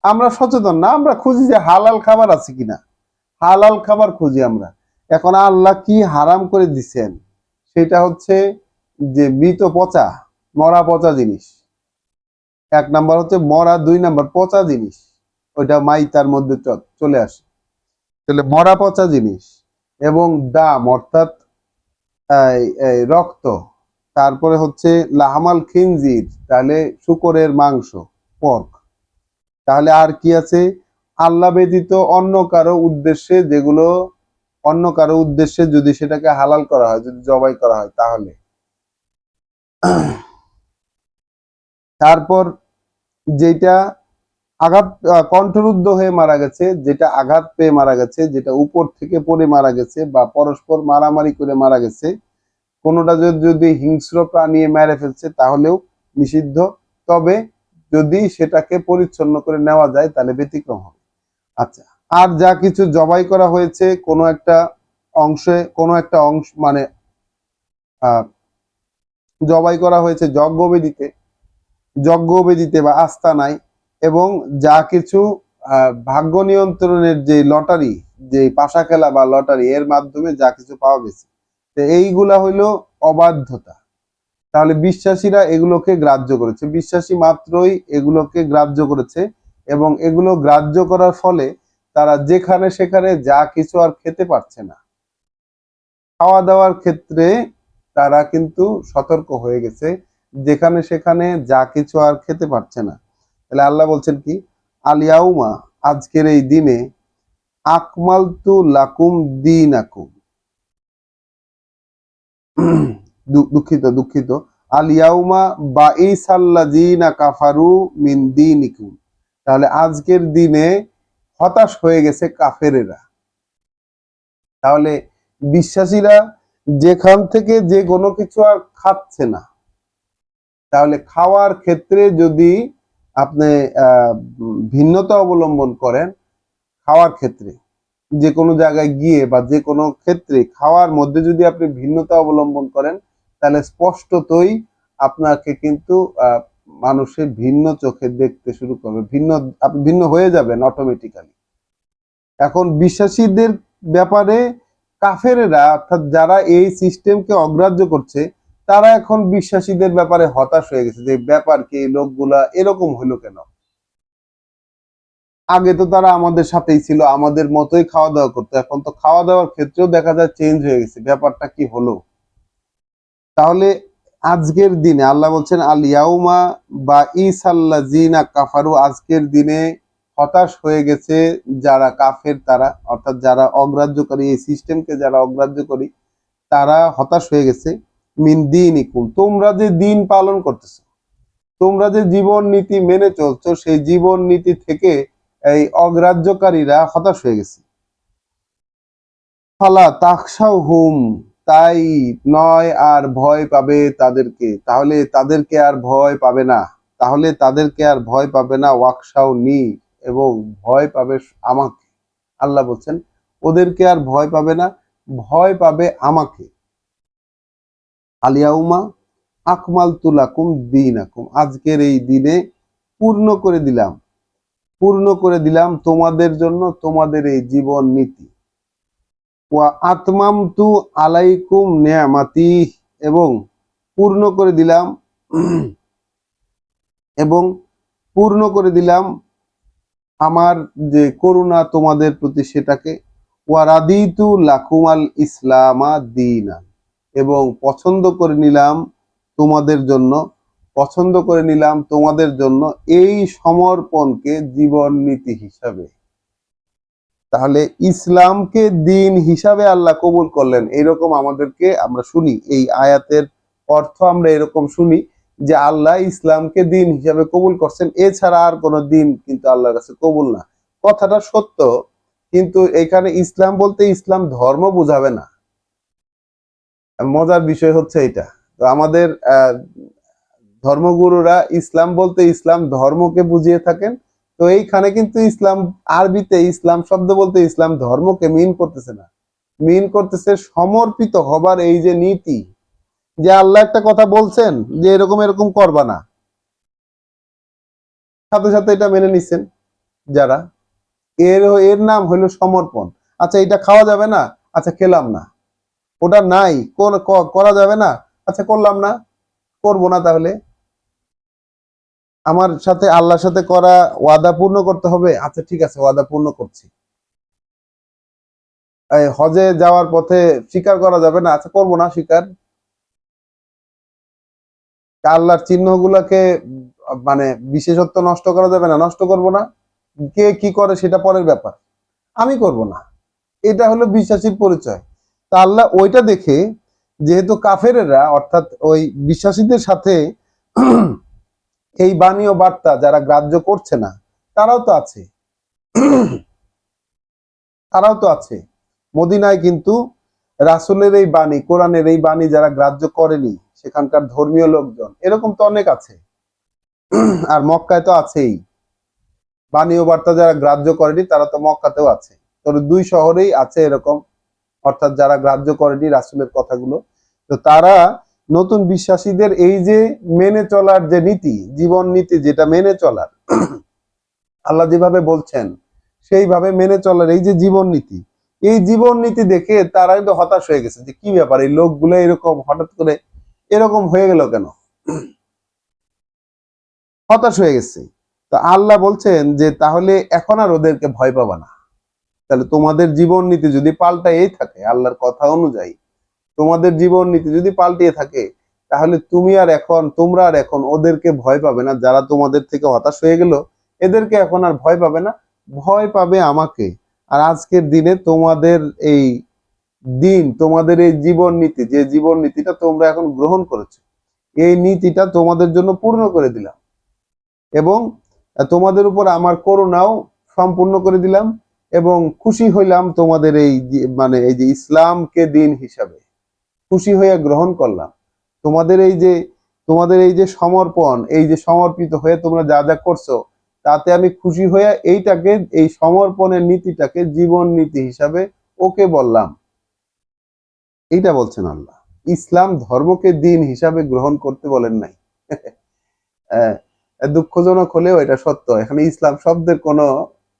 আমরা সচেতন না, আমরা খুঁজি যে হালাল খাবার আছে কিনা, হালাল খাবার খুঁজি আমরা। এখন আল্লাহ কি হারাম করে দিচ্ছেন সেটা হচ্ছে যে মৃত পচা, মরা পচা জিনিস। এক নাম্বার হচ্ছে মরা, দুই নাম্বার পচা জিনিস, ওইটা মাইতার মধ্যে চলে আসে। তাহলে মরা পচা জিনিস, এবং দাম অর্থাৎ এই রক্ত, তারপরে হচ্ছে লাহামাল খিনজির, তাহলে শুকরের মাংস, পর্ক। তাহলে আর কি আছে? আল্লাহ ব্যতীত অন্য কারো উদ্দেশ্যে, যেগুলো অন্য কারো উদ্দেশ্যে যদি সেটাকে হালাল করা হয়, যদি জবাই করা হয়, তাহলে তারপর যেটা আঘাত, কণ্ঠরুদ্ধ হয়ে মারা গেছে, যেটা আঘাত পেয়ে মারা গেছে, যেটা উপর থেকে পড়ে মারা গেছে, বা পরস্পর মারামারি করে মারা গেছে, কোনোটা যদি হিংস্র প্রাণী মেরে ফেলছে তাহলেও নিষিদ্ধ। তবে যদি সেটাকে পরিচ্ছন্ন করে নেওয়া যায় তাহলে ব্যতিক্রম হবে। আচ্ছা, আর যা কিছু জবাই করা হয়েছে কোনো একটা অংশে, কোনো একটা অংশ মানে জবাই করা হয়েছে যজ্ঞবেদিতে, যজ্ঞবেদিতে বা আস্তানায়, এবং যা কিছু ভাগ্য নিয়ন্ত্রণের যে লটারি, যে পাশা খেলা বা লটারি, এর মাধ্যমে যা কিছু পাওয়া গেছে, তো এইগুলা হইলো অবাধ্যতা। তাহলে বিশ্বাসীরা এগুলোকে গ্রাহ্য করেছে, বিশ্বাসী মাত্রই এগুলোকে গ্রাহ্য করেছে, এবং এগুলো গ্রাহ্য করার ফলে তারা যেখানে সেখানে যা কিছু আর খেতে পারছে না, খাওয়া দাওয়ার ক্ষেত্রে তারা কিন্তু সতর্ক হয়ে গেছে, যেখানে সেখানে যা কিছু আর খেতে পারছে না। তাহলে আল্লাহ বলছেন কি, আলিয়াউমা, আজকের এই দিনে, আকমালতু লাকুম দীনাকুম, দুঃখিত দুঃখিত, আলিয়াউমা বাঈসাল্লাযীনা কাফারু মিন দীনিকুম, তাহলে আজকের দিনে হতাশ হয়ে গেছে কাফেরেরা। তাহলে বিশ্বাসীরা যেখান থেকে যে কোনো কিছু আর খাচ্ছে না, তাহলে খাওয়ার ক্ষেত্রে যদি আপনি ভিন্নতা অবলম্বন করেন, খাওয়ার ক্ষেত্রে যে কোনো জায়গায় গিয়ে বা যে কোনো ক্ষেত্রে খাওয়ার মধ্যে যদি আপনি ভিন্নতা অবলম্বন করেন, তাহলে স্পষ্টতই আপনাকে কিন্তু মানুষের ভিন্ন চোখে দেখতে শুরু করবে, আপনি ভিন্ন হয়ে যাবেন অটোমেটিক্যালি। এখন বিশ্বাসীদের ব্যাপারে কাফেরেরা, অর্থাৎ যারা এই সিস্টেমকে অগ্রাহ্য করছে, তারা এখন বিশ্বাসীদের ব্যাপারে হতাশ হয়ে গেছে, যে ব্যাপার কি, এই লোকগুলা এরকম হলো কেন? আগে তো তারা আমাদের সাথেই ছিল, আমাদের মতোই খাওয়া দাওয়া করতো, এখন তো খাওয়া দাওয়ার ক্ষেত্রেও দেখা যায় চেঞ্জ হয়ে গেছে, ব্যাপারটা কি হলো? তাহলে আজকের দিনে আল্লাহ বলছেন আল ইয়াউমা বা ইসাল্লাযিনা কাফারু, আজকের দিনে হতাশ হয়ে গেছে যারা কাফের, তারা অর্থাৎ যারা অগ্রাহ্যকারী, এই সিস্টেমকে যারা অগ্রাহ্যকারী তারা হতাশ হয়ে গেছে। মিন দীনিকুম, তোমরা যে দিন পালন করতেছো, তোমরা যে জীবন নীতি মেনে চলছো, সেই জীবন নীতি থেকে এই অগ্রাহ্যকারীরা হতাশ হয়ে গেছে। ফালা তাখশাউহুম, তাই নয় আর ভয় পাবে তাদেরকে, তাহলে তাদেরকে আর ভয় পাবে না, তাহলে তাদেরকে আর ভয় পাবে না, ওয়াকশাউনি, এবং ভয় পাবে আমাকে। আল্লাহ বলছেন ওদেরকে আর ভয় পাবে না, ভয় পাবে আমাকে। আলিয়াউমা আকমালতু লাকুম দীনাকুম, আজকের এই দিনে পূর্ণ করে দিলাম, পূর্ণ করে দিলাম তোমাদের জন্য তোমাদের এই জীবন নীতি। ওয়া আতমামতু আলাইকুম নিয়ামাতি, এবং পূর্ণ করে দিলাম এবং পূর্ণ করে দিলাম আমার যে করুণা তোমাদের প্রতি সেটাকে। ওয়া রাদিতু লাকুমাল ইসলামা দীনা, এবং পছন্দ করে নিলাম তোমাদের জন্য, পছন্দ করে নিলাম তোমাদের জন্য এই সমর্পণকে জীবন নীতি হিসাবে। তাহলে ইসলামকে দিন হিসাবে আল্লাহ কবুল করলেন, এরকম আমাদেরকে আমরা শুনি, এই আয়াতের অর্থ আমরা এরকম শুনি যে আল্লাহ ইসলামকে দিন হিসাবে কবুল করছেন, এছাড়া আর কোনো দিন কিন্তু আল্লাহর কাছে কবুল না। কথাটা সত্য, কিন্তু এখানে ইসলাম বলতে ইসলাম ধর্ম বুঝাবে না। মজার বিষয় হচ্ছে এটা। তো আমাদের ধর্মগুরুরা ইসলাম বলতে ইসলাম ধর্মকে বুঝিয়ে থাকেন। তো এইখানে কিন্তু ইসলাম, আরবিতে ইসলাম শব্দ বলতে ইসলাম ধর্মকে মিন করতেছে না, মিন করতেছে সমর্পিত হবার এই যে নীতি, যে আল্লাহ একটা কথা বলছেন যে এরকম এরকম করবা না, সাথে সাথে এটা মেনে নিছেন যারা, এর এর নাম হইলো সমর্পণ। আচ্ছা এটা খাওয়া যাবে না, আচ্ছা খেলাম না। ওটা নাই, করা যাবে না, আচ্ছা করলাম না, করবো না। তাহলে আমার সাথে আল্লাহর সাথে করা ওয়াদা পূর্ণ করতে হবে, আচ্ছা ঠিক আছে ওয়াদা পূর্ণ করছি। হজে যাওয়ার পথে স্বীকার করা যাবে না, আচ্ছা করবো না স্বীকার। আল্লাহর চিহ্নগুলোকে মানে বিশেষত্ব নষ্ট করা যাবে না, নষ্ট করব না। কে কি করে সেটা পরের ব্যাপার, আমি করব না। এটা হলো বিশ্বাসীর পরিচয়। তা আল্লাহ ওইটা দেখে, যেহেতু কাফেরেরা অর্থাৎ ওই বিশ্বাসীদের সাথে এই বাণী ও বার্তা যারা গ্রাহ্য করছে না, তারাও তো আছে, তারাও তো আছে মদিনায়। কিন্তু রাসূলের এই বাণী, কোরআনের এই বাণী যারা গ্রাহ্য করেনি, সেখানকার ধর্মীয় লোকজন এরকম তো অনেক আছে। আর মক্কায় তো আছেই, বাণী ও বার্তা যারা গ্রাহ্য করেনি তারা তো মক্কাতেও আছে। তো দুই শহরেই আছে এরকম, অর্থাৎ যারা গ্রাহ্য করেনি রাসূলের কথাগুলো। তো তারা নতুন বিশ্বাসীদের এই যে মেনে চলার যে নীতি, জীবন নীতি যেটা মেনে চলার, আল্লাহ যেভাবে বলছেন সেইভাবে মেনে চলার এই যে জীবন নীতি, এই জীবন নীতি দেখে তারা কিন্তু হতাশ হয়ে গেছে যে কি ব্যাপার, এই লোকগুলো এরকম হঠাৎ করে এরকম হয়ে গেল কেন, হতাশ হয়ে গেছে। তো আল্লাহ বলছেন যে তাহলে এখন আর ওদেরকে ভয় পাবা না। তাহলে তোমাদের জীবন নীতি যদি পাল্টাই থাকে আল্লাহর কথা অনুযায়ী, তোমাদের জীবন নীতি যদি পাল্টিয়ে থাকে, তাহলে তোমরা আর এখন ওদেরকে ভয় পাবে না, যারা তোমাদের থেকে হতাশ হয়ে গেল এদেরকে এখন আর ভয় পাবে না, ভয় পাবে আমাকে। আর আজকের দিনে তোমাদের এই দিন, তোমাদের এই জীবন নীতি, যে জীবন নীতিটা তোমরা এখন গ্রহণ করেছো, এই নীতিটা তোমাদের জন্য পূর্ণ করে দিলাম, এবং তোমাদের উপর আমার করুণাও সম্পূর্ণ করে দিলাম, এবং খুশি হইলাম তোমাদের এই মানে এই যে ইসলামকে দিন হিসাবে খুশি হয়ে গ্রহণ করলাম। তোমাদের এই যে সমর্পণ, এই যে সমর্পিত হয়ে তোমরা যা যা করছো, তাতে আমি খুশি হয়ে এইটাকে, এই সমর্পণের নীতিটাকে জীবন নীতি হিসাবে ওকে বললাম। এইটা বলছেন আল্লাহ। ইসলাম ধর্মকে দিন হিসাবে গ্রহণ করতে বলেন নাই। দুঃখজনক হলেও এটা সত্য, এখানে ইসলাম শব্দের কোনো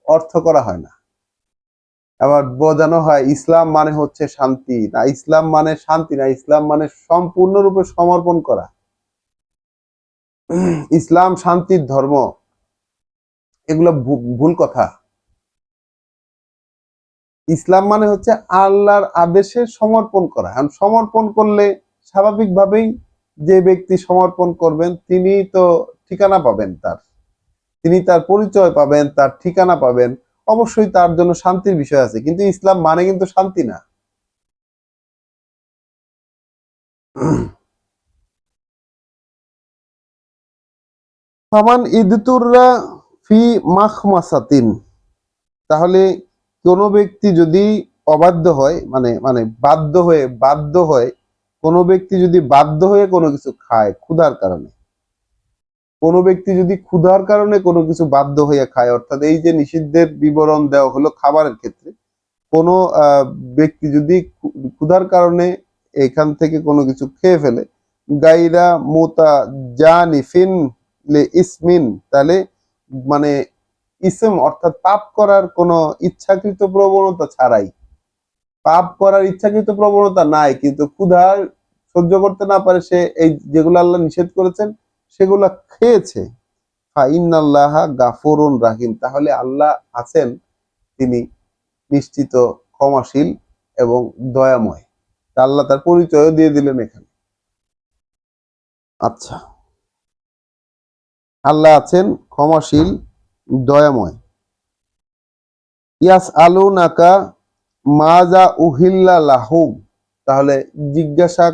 অর্থ করা হয় না। আবার বোঝানো হয় ইসলাম মানে হচ্ছে শান্তি, না ইসলাম মানে শান্তি না, ইসলাম মানে সম্পূর্ণরূপে সমর্পণ করা। ইসলাম শান্তির ধর্ম, এগুলো ভুল কথা। ইসলাম মানে হচ্ছে আল্লাহর আদেশে সমর্পণ করা। সমর্পণ করলে স্বাভাবিকভাবেই যে ব্যক্তি সমর্পণ করবেন তিনি তো ঠিকানা পাবেন, তিনি তার পরিচয় পাবেন, তার ঠিকানা পাবেন। অবশ্যই তার জন্য শান্তির বিষয় আছে, কিন্তু ইসলাম মানে কিন্তু শান্তি না। ফামান ইদতুররা ফি মাখমাসাতিন, তাহলে কোনো ব্যক্তি যদি অবাধ্য হয়, মানে মানে বাধ্য হয়ে কোনো ব্যক্তি যদি বাধ্য হয়ে কোনো কিছু খায় ক্ষুধার কারণে, কোনো ব্যক্তি যদি ক্ষুধার কারণে কোনো কিছু বাধ্য হয়ে খায়, অর্থাৎ এই যে নিষিদ্ধের বিবরণ দেওয়া হলো খাবারের ক্ষেত্রে, কোনো ব্যক্তি যদি ক্ষুধার কারণে এখান থেকে কোনো কিছু খেয়ে ফেলে, গাইরা মোতা জানিফিন লে ইসমিন, তাহলে মানে ইসম অর্থাৎ পাপ করার কোনো ইচ্ছাকৃত প্রবণতা ছাড়াই, পাপ করার ইচ্ছাকৃত প্রবণতা নাই কিন্তু ক্ষুধা সহ্য করতে না পারে, সে এই যেগুলো আল্লাহ নিষেধ করেছেন সেগুলা খেয়েছে, ফাইন্নাল্লাহা গাফুরুন রাহিম, তাহলে আল্লাহ আছেন তিনি নিশ্চিত ক্ষমাশীল এবং দয়াময়। তা আল্লাহ তার পরিচয়ও দিয়ে দিলেন এখানে। আচ্ছা, আল্লাহ আছেন ক্ষমাশীল, দয়াময়। ইয়াস আলু নাকা মাজা উহিল্লা লাহুম, তাহলে জিজ্ঞাসা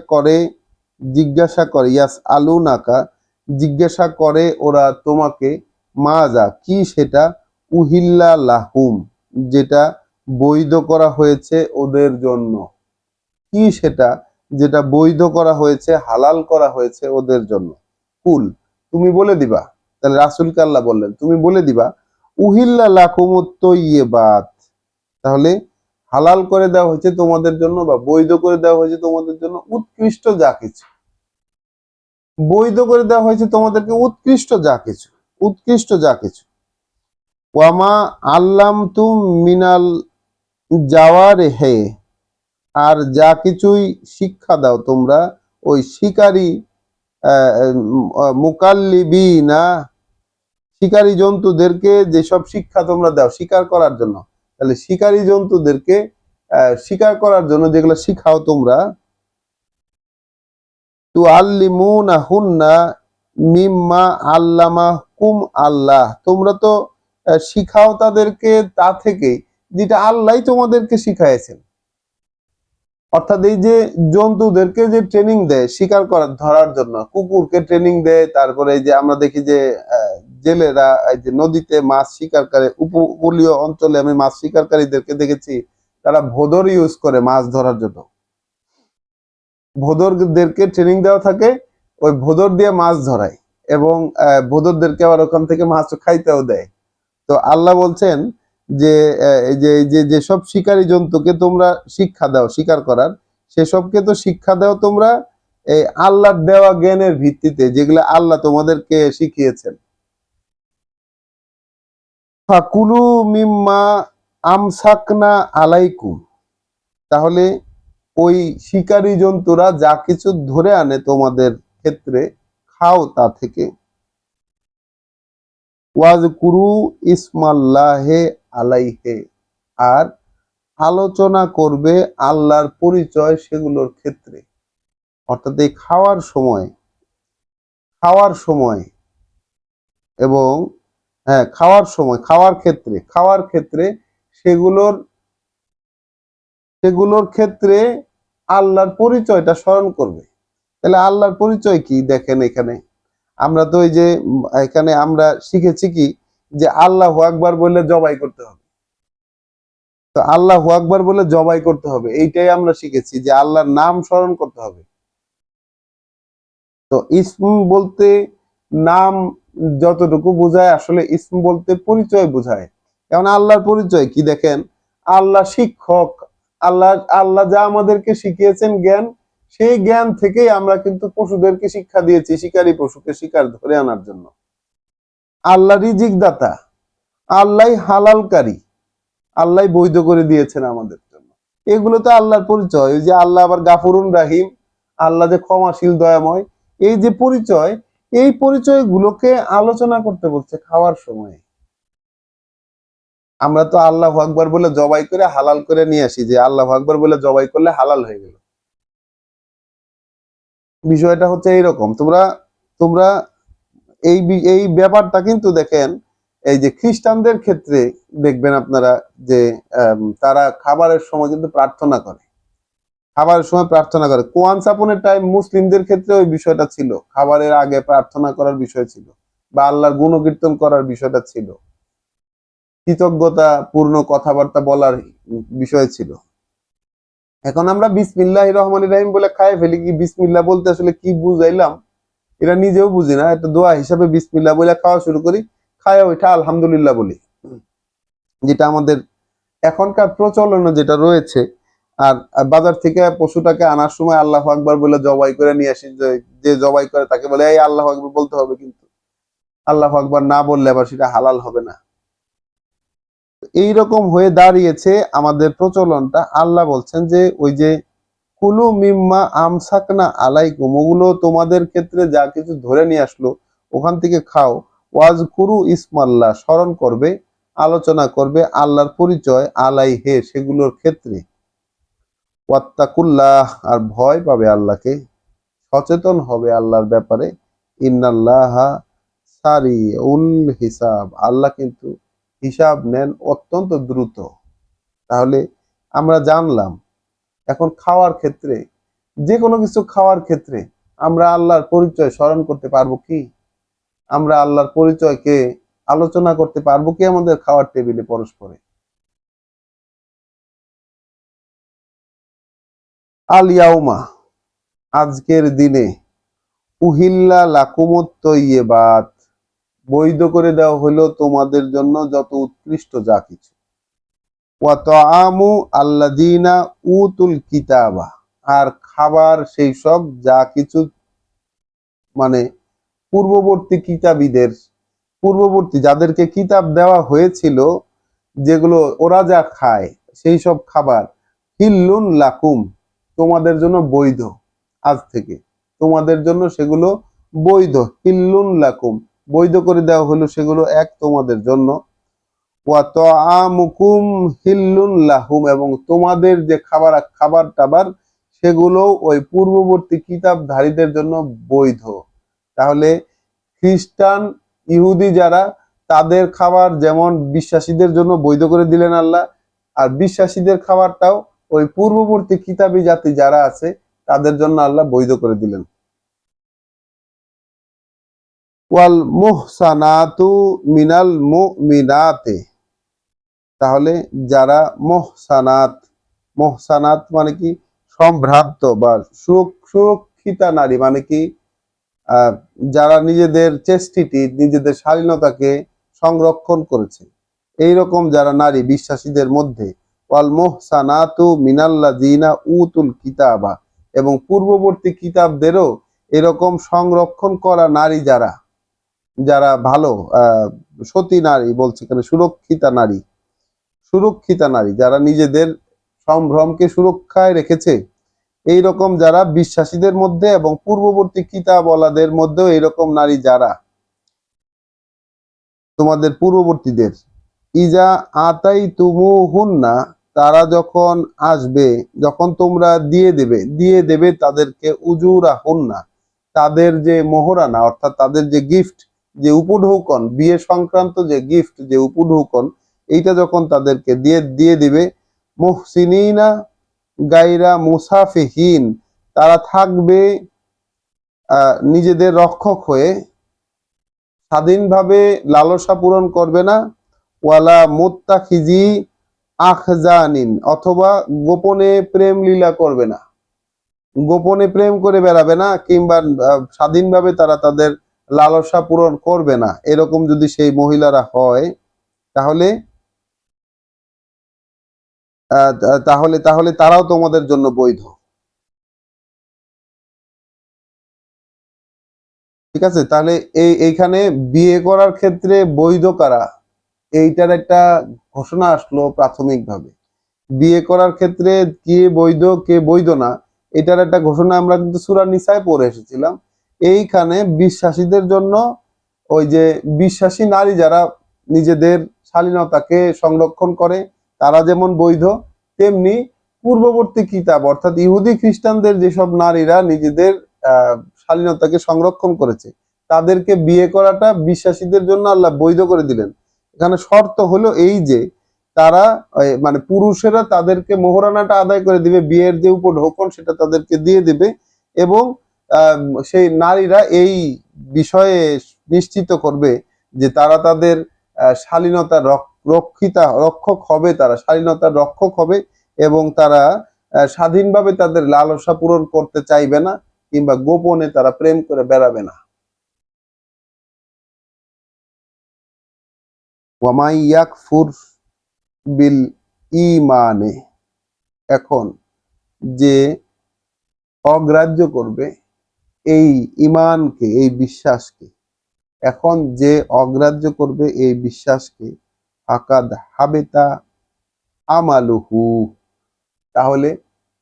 করে ইয়াস আলু নাকা, জিজ্ঞাসা করে ওরা তোমাকে, মাজা কি সেটা, উহিল্লা লাহুম যেটা বৈধ করা হয়েছে ওদের জন্য, কি সেটা যেটা বৈধ করা হয়েছে, হালাল করা হয়েছে ওদের জন্য। কুল, তুমি বলে দিবা, তাহলে রাসূলকে আল্লাহ বললেন তুমি বলে দিবা, উহিল্লা লাকুমুত তয়্যিবাত, তাহলে হালাল করে দেওয়া হয়েছে তোমাদের জন্য বা বৈধ করে দেওয়া হয়েছে তোমাদের জন্য উৎকৃষ্ট যা কিছু, বৈধ করে দেওয়া হয়েছে তোমাদেরকে উৎকৃষ্ট যা কিছু। ওয়ামা আল্লাম তুম মিনাল জাওয়ারিহি, আর যা কিছুই শিক্ষা দাও তোমরা ওই শিকারী মুকাল্লিবিনা, শিকারী জন্তুদেরকে যেসব শিক্ষা তোমরা দাও শিকার করার জন্য, তাহলে শিকারী জন্তুদেরকে শিকার করার জন্য যেগুলো শিখাও তোমরা, তু আল্লিমুনা হুন্না মিম্মা আল্লামাকুম আল্লাহ, তোমরা তো শিখাও তাদেরকে তা থেকে যেটা আল্লাহ তোমাদেরকে শিখাইছেন। অর্থাৎ এই যে জন্তুদেরকে যে ট্রেনিং দেয় শিকার করার ধরার জন্য, কুকুরকে ট্রেনিং দেয়, তারপরে এই যে আমরা দেখি যে জেলেরা এই যে নদীতে মাছ শিকার করে, উপকূলীয় অঞ্চলে আমি মাছ শিকারকারীদেরকে দেখেছি তারা ভোদর ইউজ করে মাছ ধরার জন্য, ভোদরদেরকে ট্রেনিং দেওয়া থাকে, ওই ভোদর দিয়ে মাছ ধরায় এবং ভোদরদেরকে আবার ওখান থেকে মাছ খাইতেও দেয়। তো আল্লাহ বলছেন যে এই যে যেসব শিকারী জন্তুকে তোমরা শিক্ষা দাও শিকার করার, সেসবকে তো শিক্ষা দাও তোমরা এই আল্লাহর দেওয়া জ্ঞানের ভিত্তিতে, যেগুলো আল্লাহ তোমাদেরকে শিখিয়েছেন। ফাকুলু মিম্মা আমসাকনা আলাইকুম, তাহলে ওই শিকারী জন্তুরা যা কিছু ধরে আনে তোমাদের ক্ষেত্রে খাও তা থেকে। ওয়াজকুরু ইসমাল্লাহে আলাইহে, আর আলোচনা করবে আল্লাহর পরিচয় সেগুলোর ক্ষেত্রে, অর্থাৎ এই খাওয়ার সময় এবং হ্যাঁ খাওয়ার ক্ষেত্রে সেগুলোর সেগুলোর ক্ষেত্রে আল্লাহর পরিচয়টা স্মরণ করবে। তাহলে আল্লাহর পরিচয় কি দেখেন এখানে, আমরা তো এই যে এখানে আমরা শিখেছি কি যে আল্লাহু আকবার বলে জবাই করতে হবে, তো আল্লাহু আকবার বলে জবাই করতে হবে, এইটাই আমরা শিখেছি যে আল্লাহর নাম স্মরণ করতে হবে। তো ইসম বলতে নাম যতটুকু বোঝায়, আসলে ইসম বলতে পরিচয় বোঝায়। যেমন আল্লাহর পরিচয় কি দেখেন, আল্লাহ শিক্ষক, আল্লাহ আল্লাহ যা আমাদেরকে শিখিয়েছেন জ্ঞান, সেই জ্ঞান থেকেই আমরা কিন্তু পশুদেরকে শিক্ষা দিয়েছি শিকারী পশুকে শিকার ধরে আনার জন্য। আল্লাহ রিজিক দাতা, আল্লাহ হালালকারী, আল্লাহ বৈধ করে দিয়েছেন আমাদের জন্য, এগুলো তো আল্লাহর পরিচয়। ওই যে আল্লাহ আবার গাফুরুন রাহিম, আল্লাহ যে ক্ষমাশীল দয়াময়, এই যে পরিচয়, এই পরিচয়গুলোকে আলোচনা করতে বলছে খাওয়ার সময়। আমরা তো আল্লাহু আকবার বলে জবাই করে হালাল করে নিয়ে আসি, যে আল্লাহু আকবার বলে জবাই করলে হালাল হয়ে গেল। বিষয়টা হচ্ছে এইরকম, তোমরা তোমরা এই ব্যাপারটা কিন্তু দেখেন, এই যে খ্রিস্টানদের ক্ষেত্রে দেখবেন আপনারা যে তারা খাবারের সময় কিন্তু প্রার্থনা করে, খাবারের সময় প্রার্থনা করে। কোয়ান সাপনের টাইম মুসলিমদের ক্ষেত্রে ওই বিষয়টা ছিল, খাবারের আগে প্রার্থনা করার বিষয় ছিল, বা আল্লাহর গুণকীর্তন করার বিষয়টা ছিল, কৃতজ্ঞতা পূর্ণ কথাবার্তা বলার বিষয় ছিল। এখন আমরা বিসমিল্লাহির রহমানির রহিম বলে খাই ফেলি, কি বিসমিল্লাহ বলতে আসলে কি বুঝাইলাম এটা নিজেও বুঝি না, একটা দোয়া হিসাবে বিসমিল্লাহ বলে খাওয়া শুরু করি, খায় ওইটা আলহামদুলিল্লাহ বলি, যেটা আমাদের এখনকার প্রচলনে যেটা রয়েছে। আর বাজার থেকে পশুটাকে আনার সময় আল্লাহ আকবার বলে জবাই করে নিয়ে আসি, যে জবাই করে তাকে বলে এই আল্লাহ আকবার বলতে হবে, কিন্তু আল্লাহ আকবার না বললে আবার সেটা হালাল হবে না। এইরকম হয়ে দাঁড়িয়েছে আমাদের প্রচলনটা। আল্লাহ বলছেন যে ওই যে কুলু মিম্মা আমসাকনা আলাইকুম, ওগুলো তোমাদের ক্ষেত্রে যা কিছু ধরে নিয়ে আসলো ওখান থেকে খাও। ওয়াজ কুরু ইসমাল্লাহ, স্মরণ করবে, আলোচনা করবে আল্লাহর পরিচয় আলাইহে, সেগুলোর ক্ষেত্রে। ওয়াত্তাকুল্লাহ, আর ভয় পাবে আল্লাহকে, সচেতন হবে আল্লাহর ব্যাপারে। ইন্নাল্লাহা সারিউল হিসাব, আল্লাহ কিন্তু হিসাব নেন অত্যন্ত দ্রুত। তাহলে আমরা জানলাম এখন খাওয়ার ক্ষেত্রে, যে কোনো কিছু খাওয়ার ক্ষেত্রে আমরা আল্লাহর পরিচয় স্মরণ করতে পারবো কি? আমরা আল্লাহর পরিচয়কে আলোচনা করতে পারবো কি আমাদের খাওয়ার টেবিলে পরস্পরে? আল ইয়াউমা, আজকের দিনে, উহিল্লা লাকুমুত তৈয়্যিবাত, বৈধ করে দেওয়া হলো তোমাদের জন্য যত উৎকৃষ্ট যা কিছু। ওয়া তাআমু আল্লাযীনা উতুল কিতাবা, আর খাবার সেই সব যা কিছু মানে পূর্ববর্তী কিতাবীদের, পূর্ববর্তী যাদেরকে কিতাব দেওয়া হয়েছিল, যেগুলো ওরা যা খায় সেই সব খাবার, হিল্লুন লাকুম, তোমাদের জন্য বৈধ, আজ থেকে তোমাদের জন্য সেগুলো বৈধ। হিল্লুন লাকুম, বৈধ করে দেওয়া হলো সেগুলো এক তোমাদের জন্য। ওয়া তাআমুকুম হিল্লুন লাহুম, এবং তোমাদের যে খাবার খাবার টাবার সেগুলো ওই পূর্ববর্তী কিতাবধারীদের জন্য বৈধ। তাহলে খ্রিস্টান, ইহুদি যারা, তাদের খাবার যেমন বিশ্বাসীদের জন্য বৈধ করে দিলেন আল্লাহ, আর বিশ্বাসীদের খাবারটাও ওই পূর্ববর্তী কিতাবী জাতি যারা আছে তাদের জন্য আল্লাহ বৈধ করে দিলেন। ওয়াল মুহসানাতু মিনাল মুমিনাতে, তাহলে যারা মোহসানাত, মোহসানাত মানে কি সম্ভ্রান্ত বা সুরক্ষিতা নারী, মানে কি আহ, যারা নিজেদের চেষ্টিটি, নিজেদের শালীনতাকে সংরক্ষণ করেছে, এইরকম যারা নারী বিশ্বাসীদের মধ্যে। ওয়াল মুহসানাতু মিনাল্লাযীনা উতুল কিতাবা, এবং পূর্ববর্তী কিতাবদেরও এরকম সংরক্ষণ করা নারী যারা, যারা ভালো সতী নারী বলছে এখানে, সুরক্ষিতা নারী, সুরক্ষিতা নারী যারা নিজেদের সম্ভ্রমকে সুরক্ষায় রেখেছে, এই রকম যারা বিশ্বাসীদের মধ্যে এবং পূর্ববর্তী কিতাবওয়ালাদের মধ্যেও এইরকম নারী যারা, তোমাদের পূর্ববর্তীদের, ইজা আতাই তুমুহুন্না, তারা যখন আসবে, যখন তোমরা দিয়ে দেবে তাদেরকে, উজুরা হুন্না, তাদের যে মোহরানা, অর্থাৎ তাদের যে গিফট, যে উপঢৌকন, বিয়ে সংক্রান্ত যে গিফট, যে উপঢৌকন, এইটা যখন তাদেরকে দিয়ে দিবে, মুহসিনিনা গাইরা মুসাফিহিন, তারা থাকবে নিজেদের রক্ষক হয়ে, স্বাধীনভাবে লালসা পূরণ করবে না। ওয়ালা মুত্তাখিজি আখজানিন, অথবা গোপনে প্রেম লীলা করবে না, গোপনে প্রেম করে বেড়াবে না, কিংবা স্বাধীনভাবে তারা তাদের লালসা পূরণ করবে না। এরকম যদি সেই মহিলারা হয়, তাহলে তাহলে তাহলে তারাও তোমাদের জন্য বৈধ। ঠিক আছে, তাহলে এইখানে বিয়ে করার ক্ষেত্রে বৈধ কারা, এইটার একটা ঘোষণা আসলো প্রাথমিকভাবে। বিয়ে করার ক্ষেত্রে কে বৈধ কে বৈধ না, এটার একটা ঘোষণা আমরা কিন্তু সূরা নিসায় পড়ে এসেছিলাম। এইখানে বিশ্বাসীদের জন্য, ওই যে বিশ্বাসী নারী যারা নিজেদের শালীনতাকে সংরক্ষণ করে, তারা যেমন বৈধ, তেমনি পূর্ববর্তী কিতাব অর্থাৎ ইহুদি খ্রিস্টানদের যেসব নারীরা নিজেদের শালীনতাকে সংরক্ষণ করেছে, তাদেরকে বিয়ে করাটা বিশ্বাসীদের জন্য আল্লাহ বৈধ করে দিলেন। এখানে শর্ত হলো এই যে তারা মানে পুরুষেরা তাদেরকে মোহরানাটা আদায় করে দিবে, বিয়ের যে উপঢৌকন সেটা তাদেরকে দিয়ে দিবে, এবং সেই নারীরা এই বিষয়ে নিশ্চিত করবে যে তারা তাদের শালীনতার রক্ষক হবে, তারা শালীনতার রক্ষক হবে, এবং তারা স্বাধীনভাবে তাদের লালসা পূরণ করতে চাইবে না, কিংবা গোপনে তারা প্রেম করে বেড়াবে না। ওয়ামাই ইয়াকফুর বিল ইমানে, এখন যে অগ্রাহ্য করবে এই ইমানকে, এই বিশ্বাসকে, এখন যে অগ্রাহ্য করবে এই বিশ্বাসকে, আকাদ হাবেতা আমালুহু, তাহলে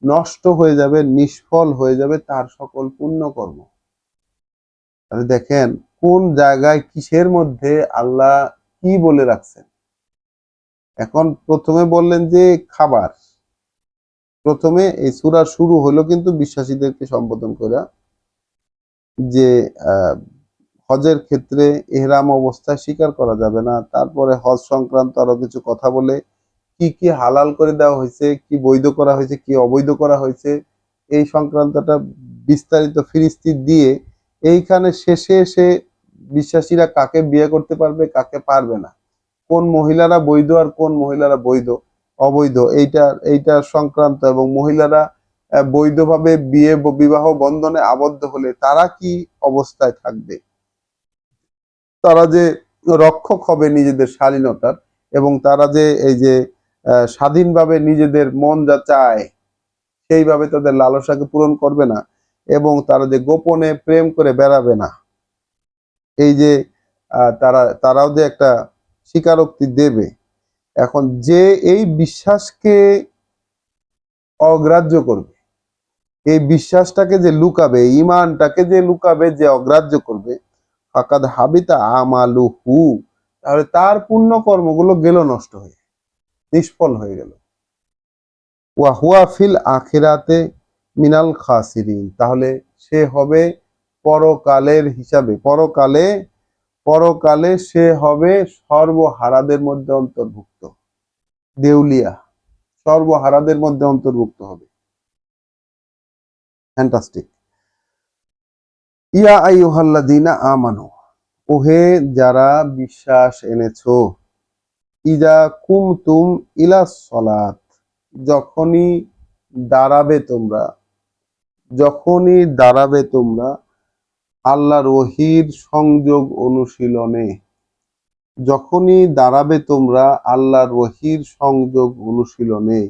নষ্ট হয়ে যাবে, নিষ্ফল হয়ে যাবে তার সকল পুণ্যকর্ম। তাহলে দেখেন কোন জায়গায় কিসের মধ্যে আল্লাহ কি বলে রাখছেন। এখন প্রথমে বললেন যে খাবার, প্রথমে এই সূরা শুরু হলো কিন্তু বিশ্বাসীদেরকে সম্বোধন করে, যে হজের ক্ষেত্রে ইহরাম অবস্থায় স্বীকার করা যাবে না। তারপরে হজ সংক্রান্ত আরো কিছু কথা বলে কি কি হালাল করে দেওয়া হয়েছে, কি বৈধ করা হয়েছে, কি অবৈধ করা হয়েছে, এই সংক্রান্তটা বিস্তারিত ফিরিস্তি দিয়ে এইখানে শেষে এসে বিশ্বাসীরা কাকে বিয়ে করতে পারবে, কাকে পারবে না, কোন মহিলারা বৈধ আর কোন মহিলারা অবৈধ, এইটা সংক্রান্ত, এবং মহিলারা বৈধভাবে বিবাহ বন্ধনে আবদ্ধ হলে তারা কি অবস্থায় থাকবে, তারা যে রক্ষক হবে নিজেদের শালীনতার, এবং তারা যে এই যে স্বাধীনভাবে নিজেদের মন যা চায় সেইভাবে তাদের লালসাকে পূরণ করবে না, এবং তারা যে গোপনে প্রেম করে বেড়াবে না, এই যে তারাও যে একটা স্বীকারোক্তি দেবে। এখন যে এই বিশ্বাসকে অগ্রাহ্য করবে, এই বিশ্বাসটাকে যে লুকাবে, ইমানটাকে যে লুকাবে, যে অগ্রাহ্য করবে, ফাকাদ হাবিতা আমালুহু, তাহলে তার পুণ্য কর্মগুলো গেল নষ্ট হয়ে, নিষ্ফল হয়ে গেল। ওয়া হুয়া ফিল আখিরাতে মিনাল খাসিরিন, তাহলে সে হবে পরকালের হিসাবে, পরকালে সে হবে সর্বহারাদের মধ্যে অন্তর্ভুক্ত, দেউলিয়া, সর্বহারাদের মধ্যে অন্তর্ভুক্ত হবে। ফ্যান্টাস্টিক। ইয়া আইয়ুহাল্লাযীনা আমানু, ওহে যারা বিশ্বাস এনেছো, ইজা কুমতুম ইলাস সলাত, যখনই দাঁড়াবে তোমরা আল্লাহর ওহীর সংযোগ অনুশীলনে, যখনই দাঁড়াবে তোমরা আল্লাহর ওহীর সংযোগ অনুশীলনে,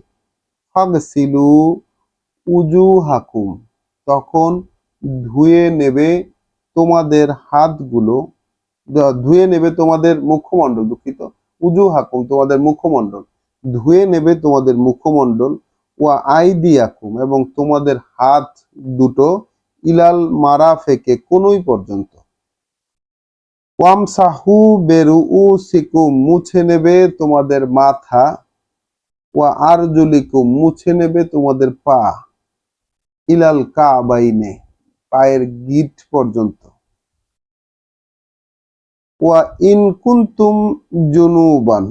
ফাগসিলু উজুহাকুম, তখন ধুয়ে নেবে তোমাদের হাতগুলো, ধুয়ে নেবে তোমাদের মুখমণ্ডল, দুঃখিত, উজুহাকুম তোমাদের মুখমণ্ডল, ধুয়ে নেবে তোমাদের মুখমণ্ডল, ওয়া আইদিয়াকুম এবং তোমাদের হাত দুটো, ইলাল মারাফেকে কোনই পর্যন্ত, ওয়ামসাহু বেরুউসিকুম মুছে নেবে তোমাদের মাথা, ওয়া আরজুলিকুম মুছে নেবে তোমাদের পা, ইলাল কাবাইনে পায়ের গিট পর্যন্ত, ওয়া ইন কুনতুম জুনুবান,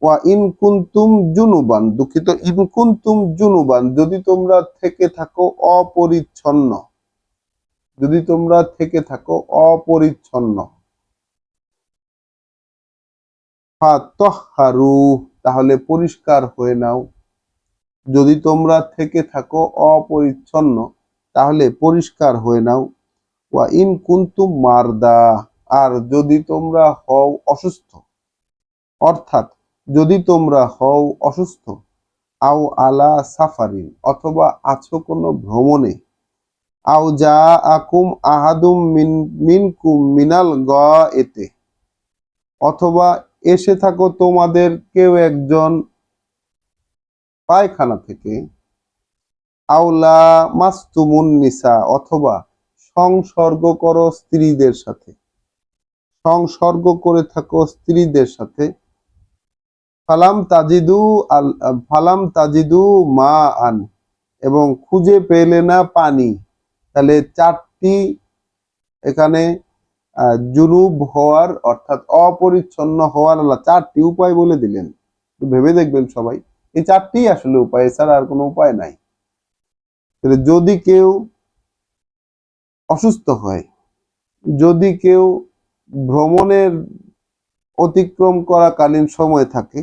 ওয়া ইন কুনতুম জুনুবান, দুঃখিত, ইন কুনতুম জুনুবান, যদি তোমরা থেকে থাকো অপরিচ্ছন্ন, যদি তোমরা থেকে থাকো অপরিচ্ছন্ন, ফাতাহহারু, তাহলে পরিষ্কার হয়ে নাও, যদি তোমরা থেকে থাকো অপরিচ্ছন্ন তাহলে পরিষ্কার হয়ে নাও, ওয়া ইন কুনতুম মারদা, আর যদি তোমরা হও অসুস্থ, অর্থাৎ যদি তোমরা হও অসুস্থ, আও আলা সাফারিন, অথবা আছো কোনো ভ্রমণে, আও যা আকুম আহাদুম মিনকুম মিনাল গায়েতে, অথবা এসে থাকো তোমাদের কেউ একজন পায়খানা থেকে, আওলা মাস্তুমুন নিসা, অথবা সংসর্গ করো স্ত্রীদের সাথে, সংসর্গ করে থাকো স্ত্রীদের সাথে, ফালাম তাজিদু মা আন, এবং খুঁজে পেলে না পানি, তাহলে চারটি এখানে জুনুব হওয়ার অর্থাৎ অপরিচ্ছন্ন হওয়ার আল্লাহ চারটি উপায় বলে দিলেন। ভেবে দেখবেন সবাই, এই চারটি আসলে উপায়, এছাড়া আর কোনো উপায় নাই। যদি কেউ অসুস্থ হয়, যদি কেউ ভ্রমণের অতিক্রম করাকালীন সময় থাকে,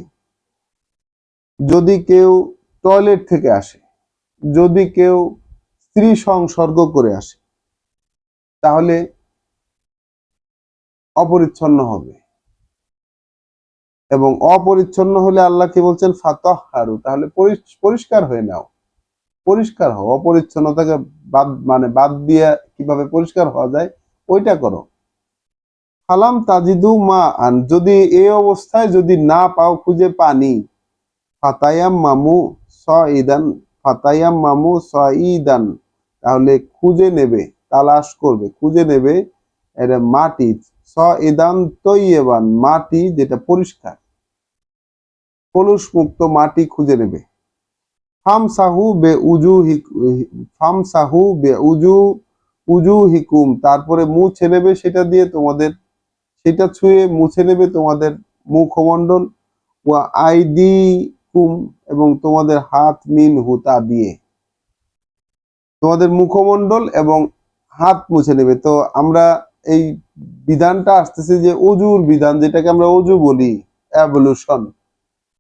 যদি কেউ টয়লেট থেকে আসে, যদি কেউ স্ত্রী সংসর্গ করে আসে, তাহলে অপরিচ্ছন্ন হবে। এবং অপরিচ্ছন্ন হলে আল্লাহ কি বলছেন, ফাতাহহারু, তাহলে পরিষ্কার হয়ে নাও, পরিষ্কার হও। অপরিচ্ছন্নতাকে বাদ দিয়ে কিভাবে পরিষ্কার হওয়া যায় ওইটা করো। ফালাম তাজিদু মা আন, যদি এই অবস্থায় যদি না পাও খুঁজে পানি, ফাতায়াম মামু সাইদান, ফাতায়াম মামু সাইদান, তাহলে খুঁজে নেবে, তালাশ করবে, খুঁজে নেবে এটা মাটি, সাইদান তৈয়বান, মাটি যেটা পরিষ্কার, কলুষ মুক্ত মাটি খুঁজে নেবে। ফামসাহু বে উজু, ফামসাহু বে উজু হিকুম, তারপরে মুছে নেবে সেটা দিয়ে তোমাদের, সেটা ছুঁয়ে মুছে নেবে তোমাদের মুখমণ্ডল, ওয়া আইদিকুম, এবং তোমাদের হাত, মিনহু, তা দিয়ে তোমাদের মুখমণ্ডল এবং হাত মুছে নেবে। তো আমরা এই বিধানটা আসতেছে যে অজুর বিধান, যেটাকে আমরা অজু বলি, অ্যাবলুশন,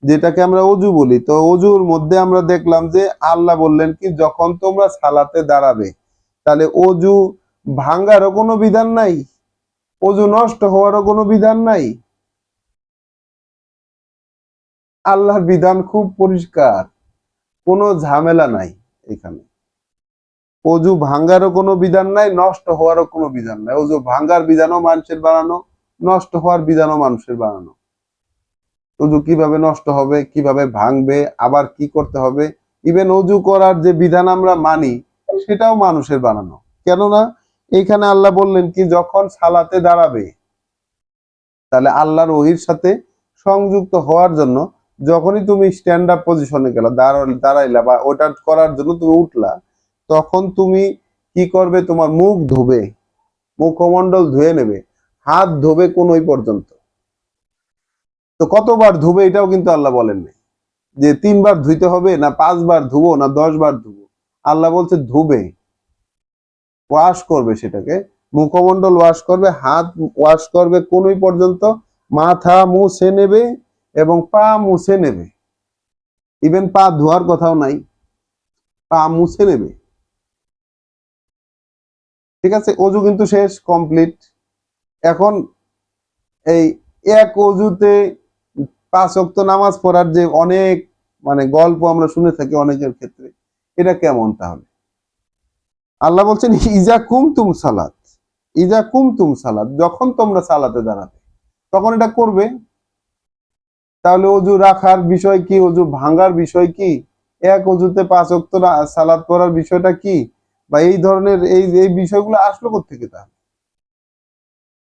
যেটাকে আমরা অজু বলি। তো অজুর মধ্যে আমরা দেখলাম যে আল্লাহ বললেন কি, যখন তোমরা সালাতে দাঁড়াবে, তাহলে অজু ভাঙ্গারও কোনো বিধান নাই, অজু নষ্ট হওয়ারও কোনো বিধান নাই। আল্লাহর বিধান খুব পরিষ্কার, কোনো ঝামেলা নাই এখানে। অজু ভাঙ্গারও কোনো বিধান নাই, নষ্ট হওয়ারও কোনো বিধান নাই। অজু ভাঙ্গার বিধানও মানুষের বানানো, নষ্ট হওয়ার বিধানও মানুষের বানানো। অজু কিভাবে নষ্ট হবে, কিভাবে ভাঙবে, আবার কি করতে হবে, ইভেন অজু করার যে বিধান আমরা মানি সেটাও মানুষের বানানো। কেননা এইখানে আল্লাহ বললেন কি, যখন সালাতে দাঁড়াবে, তাহলে আল্লাহর ওহির সাথে সংযুক্ত হওয়ার জন্য যখনই তুমি স্ট্যান্ড আপ পজিশনে গেলা, দাঁড়াইলা বা ওটা করার জন্য তুমি উঠলা, তখন তুমি কি করবে, তোমার মুখ ধোবে, মুখমণ্ডল ধুয়ে নেবে, হাত ধোবে কোনই পর্যন্ত। তো কতবার ধুবে এটাও কিন্তু আল্লাহ বলেন নাই, যে 3 বার ধুইতে হবে না 5 বার ধুবো না 10 বার ধুবো। আল্লাহ বলছে ধুবে, ওয়াশ করবে, সেটাকে মুখমণ্ডল ওয়াশ করবে, হাত ওয়াশ করবে কোনই পর্যন্ত, মাথা মুছে নেবে এবং পা মুছে নেবে। ইভেন পা ধোয়ার কথাও নাই, পা মুছে নেবে। ঠিক আছে, অজু কিন্তু শেষ, কমপ্লিট। এখন এই এক অজুতে 5 ওয়াক্ত নামাজ পড়ার যে অনেক গল্প আমরা শুনে থাকি অনেকের ক্ষেত্রে, এটা কেমন তাহলে? আল্লাহ বলছেন ইজা কুমতুম সালাত, ইজা কুমতুম সালাত, যখন তোমরা সালাতে দাঁড়াবে তখন এটা করবে। তাহলে অজু রাখার বিষয় কি, অজু ভাঙ্গার বিষয় কি, এক অজুতে 5 ওয়াক্ত সালাত পড়ার বিষয়টা কি, বা এই ধরনের এই বিষয়গুলো আসলো কোত্থেকে, তাহলে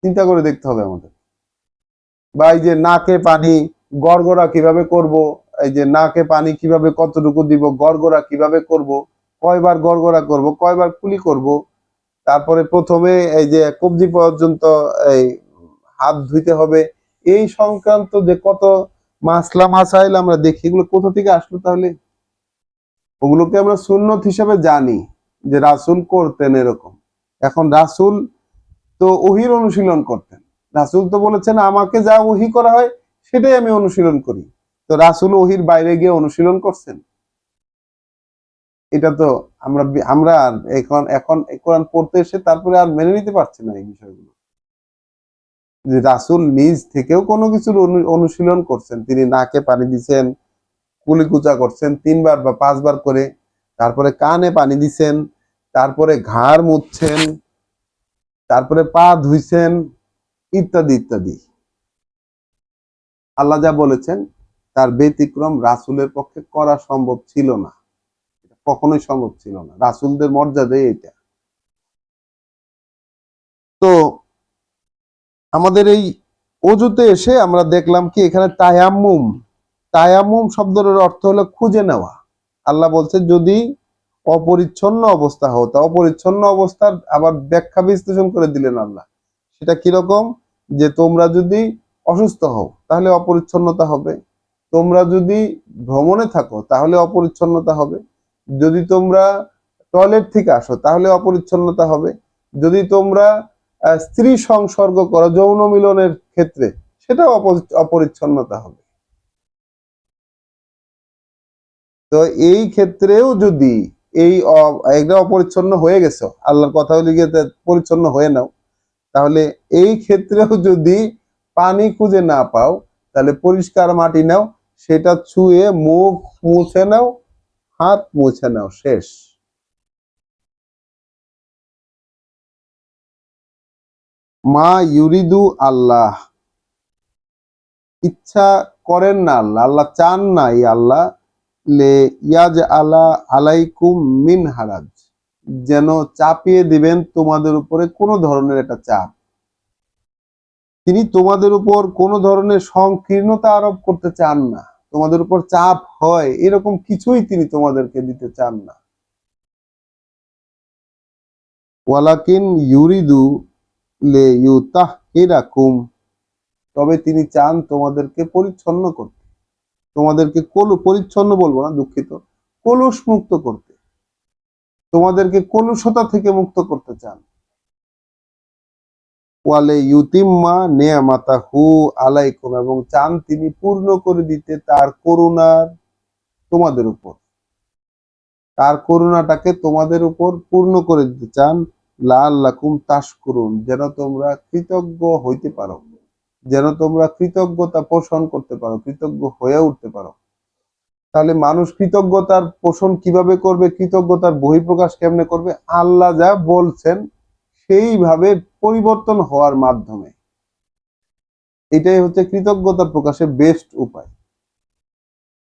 চিন্তা করে দেখতে হবে আমাদের। বা এই যে নাকে পানি গড়গড়া কিভাবে করব, এই যে নাকে পানি কিভাবে কতটুকু দিব, গড়গড়া কিভাবে করব, কয়বার গড়গড়া করব, কয়বার কুলি করব, তারপরে প্রথমে এই যে কবজি পর্যন্ত এই হাত ধুইতে হবে, এই সংক্রান্ত যে কত মাসলা মাসাইল আমরা দেখি, এগুলো কোথা থেকে আসলো তাহলে? ওগুলোকে আমরা সুন্নত হিসেবে জানি যে রাসূল করতেন এরকম। এখন রাসূল তো ওহির অনুশীলন করতেন, রাসূল তো বলেছেন আমাকে যা ওহি করা হয় সেটাই আমি অনুশীলন করি। তো রাসূল ওহির বাইরে গিয়ে অনুশীলন করছেন? এটা তো আমরা আমরা এখন এখন কোরআন পড়তে এসে তারপরে আর মেনে নিতে পারছি না এই বিষয়গুলো, যে রাসূল নিজ থেকেও কোনো কিছুর অনুশীলন করছেন। তিনি নাকে পানি দিচ্ছেন, কুলিকুচা করছেন 3 বার বা 5 বার করে, তারপরে কানে পানি দিচ্ছেন, তারপরে ঘাড় মুছছেন, তারপরে পা ধুইছেন, ইত্যাদি ইত্যাদি। আল্লাহ যা বলেছেন তার ব্যতিক্রম রাসূলের পক্ষে করা সম্ভব ছিল না, কখনোই সম্ভব ছিল না, রাসূলদের মর্যাদাই এটা। তো আমাদের এই অজুতে এসে আমরা দেখলাম কি, এখানে তায়াম্মুম, তায়াম্মুম শব্দের অর্থ হলো খুঁজে নেওয়া। আল্লাহ বলছে যদি অপরিচ্ছন্ন অবস্থা হও। তা অপরিচ্ছন্ন অবস্থার আবার ব্যাখ্যা বিশ্লেষণ করে দিলেন আল্লাহ। সেটা কিরকম? যে তোমরা যদি অসুস্থ হও তাহলে অপরিচ্ছন্নতা হবে, তোমরা যদি ভ্রমণে থাকো তাহলে অপরিচ্ছন্নতা হবে, যদি তোমরা টয়লেট থেকে আসো তাহলে অপরিচ্ছন্নতা হবে, যদি তোমরা স্ত্রী সংসর্গ করো যৌন মিলনের ক্ষেত্রে সেটাও অপরিচ্ছন্নতা হবে। তো এই ক্ষেত্রেও যদি একটা অপরিচ্ছন্ন হয়ে গেছো, আল্লাহর কথা হলে গিয়ে পরিচ্ছন্ন হয়ে নাও, তাহলে এই ক্ষেত্রেও যদি পানি খুঁজে না পাও তাহলে পরিষ্কার মাটি নাও, সেটা ছুঁয়ে মুখ মুছে নাও, হাত মুছে নাও, শেষ। মা ইউরিদু আল্লাহ, ইচ্ছা করেন না আল্লাহ, আল্লাহ চান না এই আল্লাহ, লে ইয়াজ আলা আলাইকুম মিন হারাজ, যেন চাপিয়ে দিবেন তোমাদের উপরে কোনো ধরনের একটা চাপ। তিনি তোমাদের উপর কোনো ধরনের সংকীর্ণতা আরোপ করতে চান না, তোমাদের উপর চাপ হয় এরকম কিছুই তিনি তোমাদেরকে দিতে চান না। ওয়ালাকিন ইউরিদু লে ইউতাহহিরাকুম, তবে তিনি চান তোমাদেরকে পরিচ্ছন্ন করতে, তোমাদেরকে পরিচ্ছন্ন বলবো না, দুঃখিত, কলুষ মুক্ত করতে, তোমাদেরকে কলুষতা থেকে মুক্ত করতে চান। ওয়ালে ইউতিম্মা নিয়ামাতাহু আলাইকুম, এবং চান তিনি পূর্ণ করে দিতে তার করুণার তোমাদের উপর, তার করুণাটাকে তোমাদের উপর পূর্ণ করে দিতে চান। লাআল্লাকুম তাশকুরুন, যেন তোমরা কৃতজ্ঞ হইতে পারো, যেন তোমরা কৃতজ্ঞতা পোষণ করতে পারো, কৃতজ্ঞ হয়ে উঠতে পারো। তাহলে মানুষ কৃতজ্ঞতার পোষণ কিভাবে করবে, কৃতজ্ঞতার বহিঃপ্রকাশ কেমনে করবে? আল্লাহ যা বলছেন সেইভাবে পরিবর্তন হওয়ার মাধ্যমে। এটাই হচ্ছে কৃতজ্ঞতা প্রকাশের বেস্ট উপায়।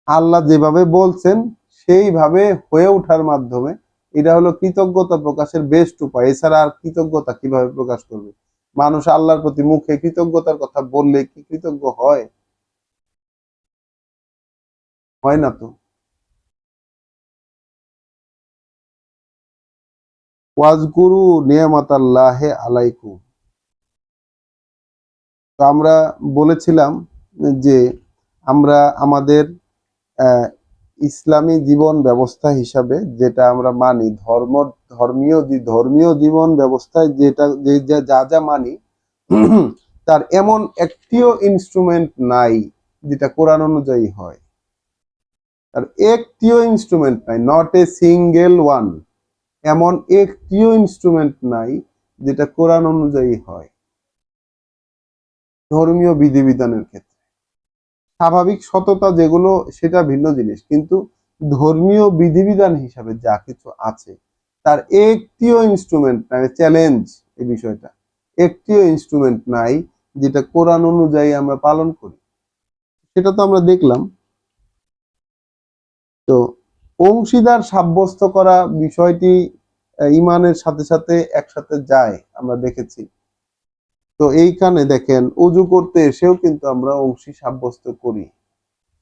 আল্লাহ যেভাবে বলছেন সেইভাবে হয়ে ওঠার মাধ্যমে, এটা হলো কৃতজ্ঞতা প্রকাশের বেস্ট উপায়। এছাড়া আর কৃতজ্ঞতা কিভাবে প্রকাশ করবে? মানুষ আল্লাহর প্রতি মুখে কৃতজ্ঞতার কথা বললে কি কৃতজ্ঞ হয়? হয় না তো। ওয়াজকুরু নিয়ামাতাল্লাহি আলাইকুম, তো আমরা বলেছিলাম যে আমরা আমাদের আহ, ইসলামী জীবন ব্যবস্থা হিসাবে যেটা আমরা মানি, ধর্মীয় জীবন ব্যবস্থায় যেটা যা যা মানি, তার এমন একটিও ইনস্ট্রুমেন্ট নাই যেটা কোরআন অনুযায়ী হয়। আর একটিও ইনস্ট্রুমেন্ট নাই, নট এ সিঙ্গেল ওয়ান, এমন একটিও ইনস্ট্রুমেন্ট নাই যেটা কোরআন অনুযায়ী হয় ধর্মীয় বিধিবিধানের ক্ষেত্রে। স্বাভাবিক সততা যেগুলো সেটা ভিন্ন জিনিস, কিন্তু ধর্মীয় বিধিবিধান হিসাবে যা কিছু আছে তার একটিও ইনস্ট্রুমেন্ট নাই। চ্যালেঞ্জ এই বিষয়টা, একটিও ইনস্ট্রুমেন্ট নাই যেটা কোরআন অনুযায়ী আমরা পালন করি। সেটা তো আমরা দেখলাম। তো অংশীদার সাব্যস্ত করা বিষয়টি ইমানের সাথে সাথে একসাথে যায়, আমরা দেখেছি। তো এইখানে দেখেন উজু করতে এসেও কিন্তু আমরা অংশী সাব্যস্ত করি।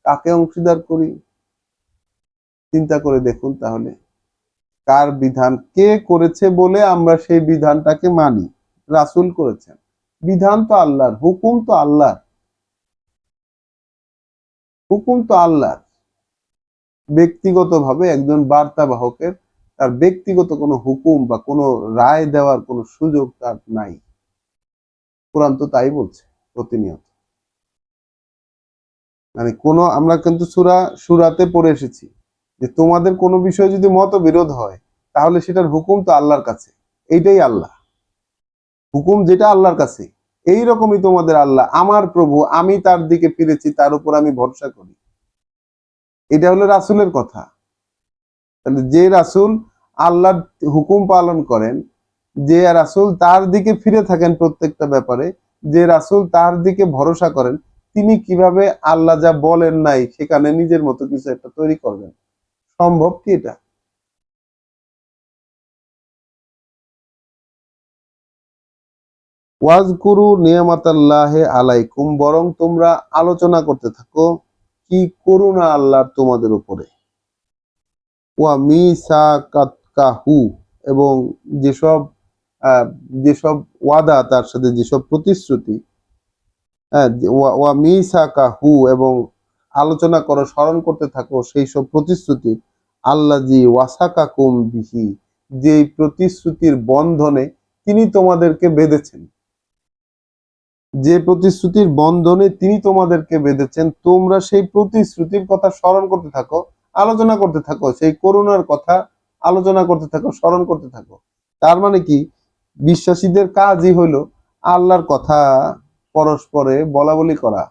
কাকে অংশীদার করি চিন্তা করে দেখুন তাহলে। কার বিধান কে করেছে বলে আমরা সেই বিধানটাকে মানি? রাসূল করেছেন। বিধান তো আল্লাহর, হুকুম তো আল্লাহর, হুকুম তো আল্লাহর। ব্যক্তিগতভাবে একজন বার্তাবাহকের তার ব্যক্তিগত কোনো হুকুম বা কোনো রায় দেওয়ার কোনো সুযোগ তার নাই। কোরআন তো তাই বলছে প্রতিনিয়ত। মানে আমরা কিন্তু সূরাতে পড়ে এসেছি যে তোমাদের কোনো বিষয়ে যদি মতবিরোধ হয় তাহলে সেটার হুকুম তো আল্লাহর কাছে। এইটাই আল্লাহ, হুকুম যেটা আল্লাহর কাছে। এই রকমই তোমাদের আল্লাহ আমার প্রভু, আমি তার দিকে ফিরেছি, তার উপর আমি ভরসা করি। এটা হলো রাসূলের কথা। তাহলে যে রাসূল আল্লাহর হুকুম পালন করেন, যে রাসূল তার দিকে ফিরে থাকেন প্রত্যেকটা ব্যাপারে, যে রাসূল তার দিকে ভরসা করেন, তিনি কিভাবে আল্লাহ যা বলেন নাই সেখানে নিজের মতো কিছু একটা তৈরি করবেন? সম্ভব কি এটা? ওয়াজকুরু নিয়ামাতাল্লাহি আলাইকুম, বরং তোমরা আলোচনা করতে থাকো কি করুণা আল্লাহর তোমাদের উপরে। ওয়া মিসাকাতকাহু, এবং যেসব আহ, যেসব ওয়াদা, তার সাথে যেসব প্রতিশ্রুতি, হ্যাঁ, ওয়া মিসাকাহু, এবং আলোচনা করো, স্মরণ করতে থাকো সেই সব প্রতিশ্রুতি, আল্লাজি ওয়াসাকাকুম বিহি, যেই প্রতিশ্রুতির বন্ধনে তিনি তোমাদেরকে বেঁধেছেন, যে প্রতিশ্রুতির বন্ধনে তিনি তোমাদেরকে বেঁধেছেন, তোমরা সেই প্রতিশ্রুতির কথা স্মরণ করতে থাকো, আলোচনা করতে থাকো, সেই করুণার কথা আলোচনা করতে থাকো, স্মরণ করতে থাকো। তার মানে কি, বিশ্বাসীদের কাজই হলো আল্লাহর কথা পরস্পরে বলা বলি করা,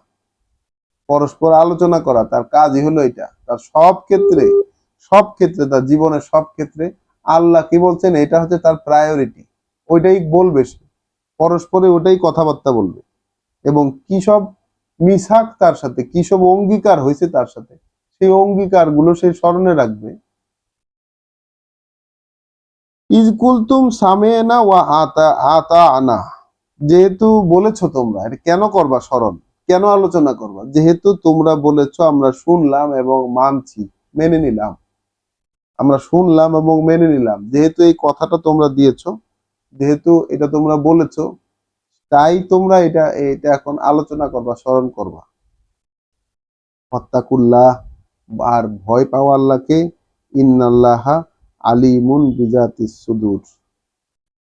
পরস্পর আলোচনা করা, তার কাজই হলো এটা। তার সব ক্ষেত্রে তার জীবনের সব ক্ষেত্রে আল্লাহ কি বলছেন, এটা হচ্ছে তার প্রায়োরিটি, ওইটাই বলবে সে, পরস্পরে ওটাই কথাবার্তা বলবে। এবং কি সব মিসাক তার সাথে, কি সব অঙ্গীকার হয়েছে তার সাথে, সেই অঙ্গীকার গুলো সে স্মরণে রাখবে। ইজ কুলতুম সামেনা ওয়া আতা আতা আনা, যেহেতু বলেছো তোমরা, এটা কেন করবা স্মরণ, কেন আলোচনা করবা, যেহেতু তোমরা বলেছো আমরা শুনলাম এবং মানছি, মেনে নিলাম, আমরা শুনলাম এবং মেনে নিলাম, যেহেতু এই কথাটা তোমরা দিয়েছো, যেহেতু এটা তোমরা বলেছো, তাই তোমরা এটা এটা এখন আলোচনা করবা, স্মরণ করবা। ফাত্তাকুল্লাহ, আর ভয় পাও আল্লাহকে, ইন্নাল্লাহা আলিমুন বিজাতিস সুদূর,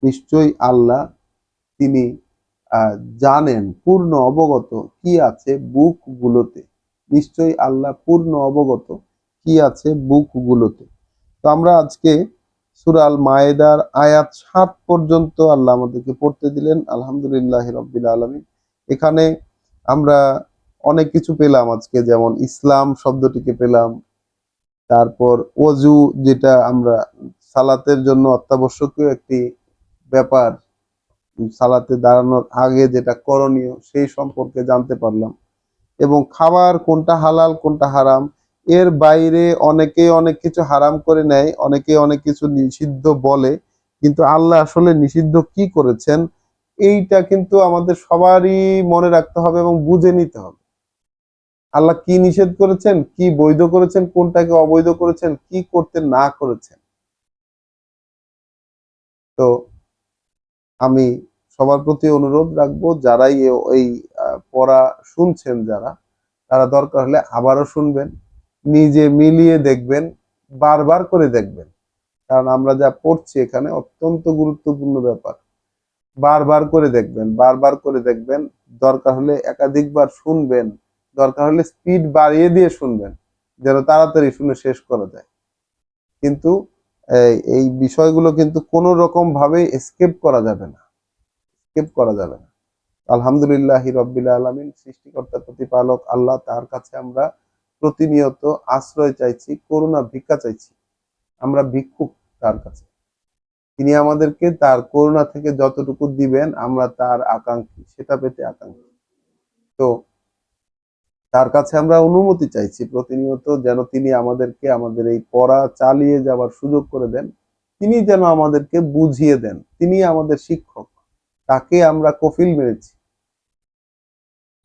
নিশ্চয়ই আল্লাহ, তিনি আহ, জানেন, পূর্ণ অবগত কি আছে বুক গুলোতে, নিশ্চয়ই আল্লাহ পূর্ণ অবগত কি আছে বুক গুলোতে। তো আমরা আজকে সূরা আল মায়েদার আয়াত 7 পর্যন্ত আল্লাহ আমাদেরকে পড়তে দিলেন, আলহামদুলিল্লাহ রাব্বিল আলামিন। এখানে আমরা অনেক কিছু পেলাম আজকে, যেমন ইসলাম শব্দটিকে পেলাম, তারপর ওযু, যেটা আমরা সালাতের জন্য অত্যাবশ্যকীয় একটি ব্যাপার, সালাতে দাঁড়ানোর আগে যেটা করণীয় সেই সম্পর্কে জানতে পারলাম, এবং খাবার কোনটা হালাল কোনটা হারাম, এর বাইরে অনেকে অনেক কিছু হারাম করে নেয়, অনেকে অনেক কিছু নিষিদ্ধ বলে, কিন্তু আল্লাহ আসলে নিষিদ্ধ কি করেছেন এইটা কিন্তু আমাদের সবারই মনে রাখতে হবে এবং বুঝে নিতে হবে। আল্লাহ কি নিষেধ করেছেন, কি বৈধ করেছেন, কোনটাকে অবৈধ করেছেন, কি করতে না করেছেন। তো আমি সবার প্রতি অনুরোধ রাখবো, যারাই এই পড়া শুনছেন, যারা, তারা দরকার হলে আবারও শুনবেন, নিজে মিলিয়ে দেখবেন, বারবার করে দেখবেন, কারণ আমরা যা পড়ছি এখানে অত্যন্ত গুরুত্বপূর্ণ ব্যাপার। বারবার করে দেখবেন, বারবার করে দেখবেন, দরকার হলে একাধিকবার শুনবেন, দরকার হলে স্পিড বাড়িয়ে দিয়ে শুনবেন, যেন তাড়াতাড়ি শুনে শেষ করা যায়। কিন্তু এই বিষয়গুলো কিন্তু কোনো রকম ভাবে এসকেপ করা যাবে না, এসকেপ করা যাবে না। আলহামদুলিল্লাহি রাব্বিল আলামিন, সৃষ্টিকর্তা প্রতিপালক আল্লাহ, তার কাছে আমরা প্রতিনিয়ত আশ্রয় চাইছি, করুণা ভিক্ষা চাইছি, আমরা ভিক্ষুক তার কাছে। তিনি আমাদেরকে তার করুণা থেকে যতটুকু দিবেন আমরা তার আকাঙ্ক্ষী, সেটা পেতে আকাঙ্ক্ষী। তো তার কাছে আমরা অনুমতি চাইছি প্রতিনিয়ত, যেন তিনি আমাদেরকে আমাদের এই পড়া চালিয়ে যাওয়ার সুযোগ করে দেন, তিনি যেন আমাদেরকে বুঝিয়ে দেন, তিনি আমাদের শিক্ষক, তাকে আমরা কফিল মেনেছি।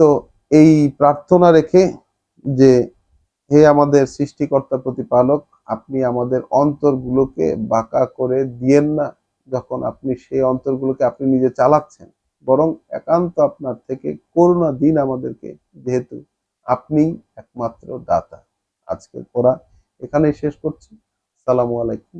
তো এই প্রার্থনা রেখে যে, হে আমাদের সৃষ্টিকর্তা প্রতিপালক, আপনি আমাদের অন্তরগুলোকে বাঁকা করে দিয়েন না, যখন আপনি সেই অন্তরগুলোকে আপনি নিজে চালাচ্ছেন, বরং একান্ত আপনার থেকে করুণা দিন আমাদেরকে, যেহেতু আপনি একমাত্র দাতা। আজকের পড়া এখানেই শেষ করছি। আসসালামু আলাইকুম।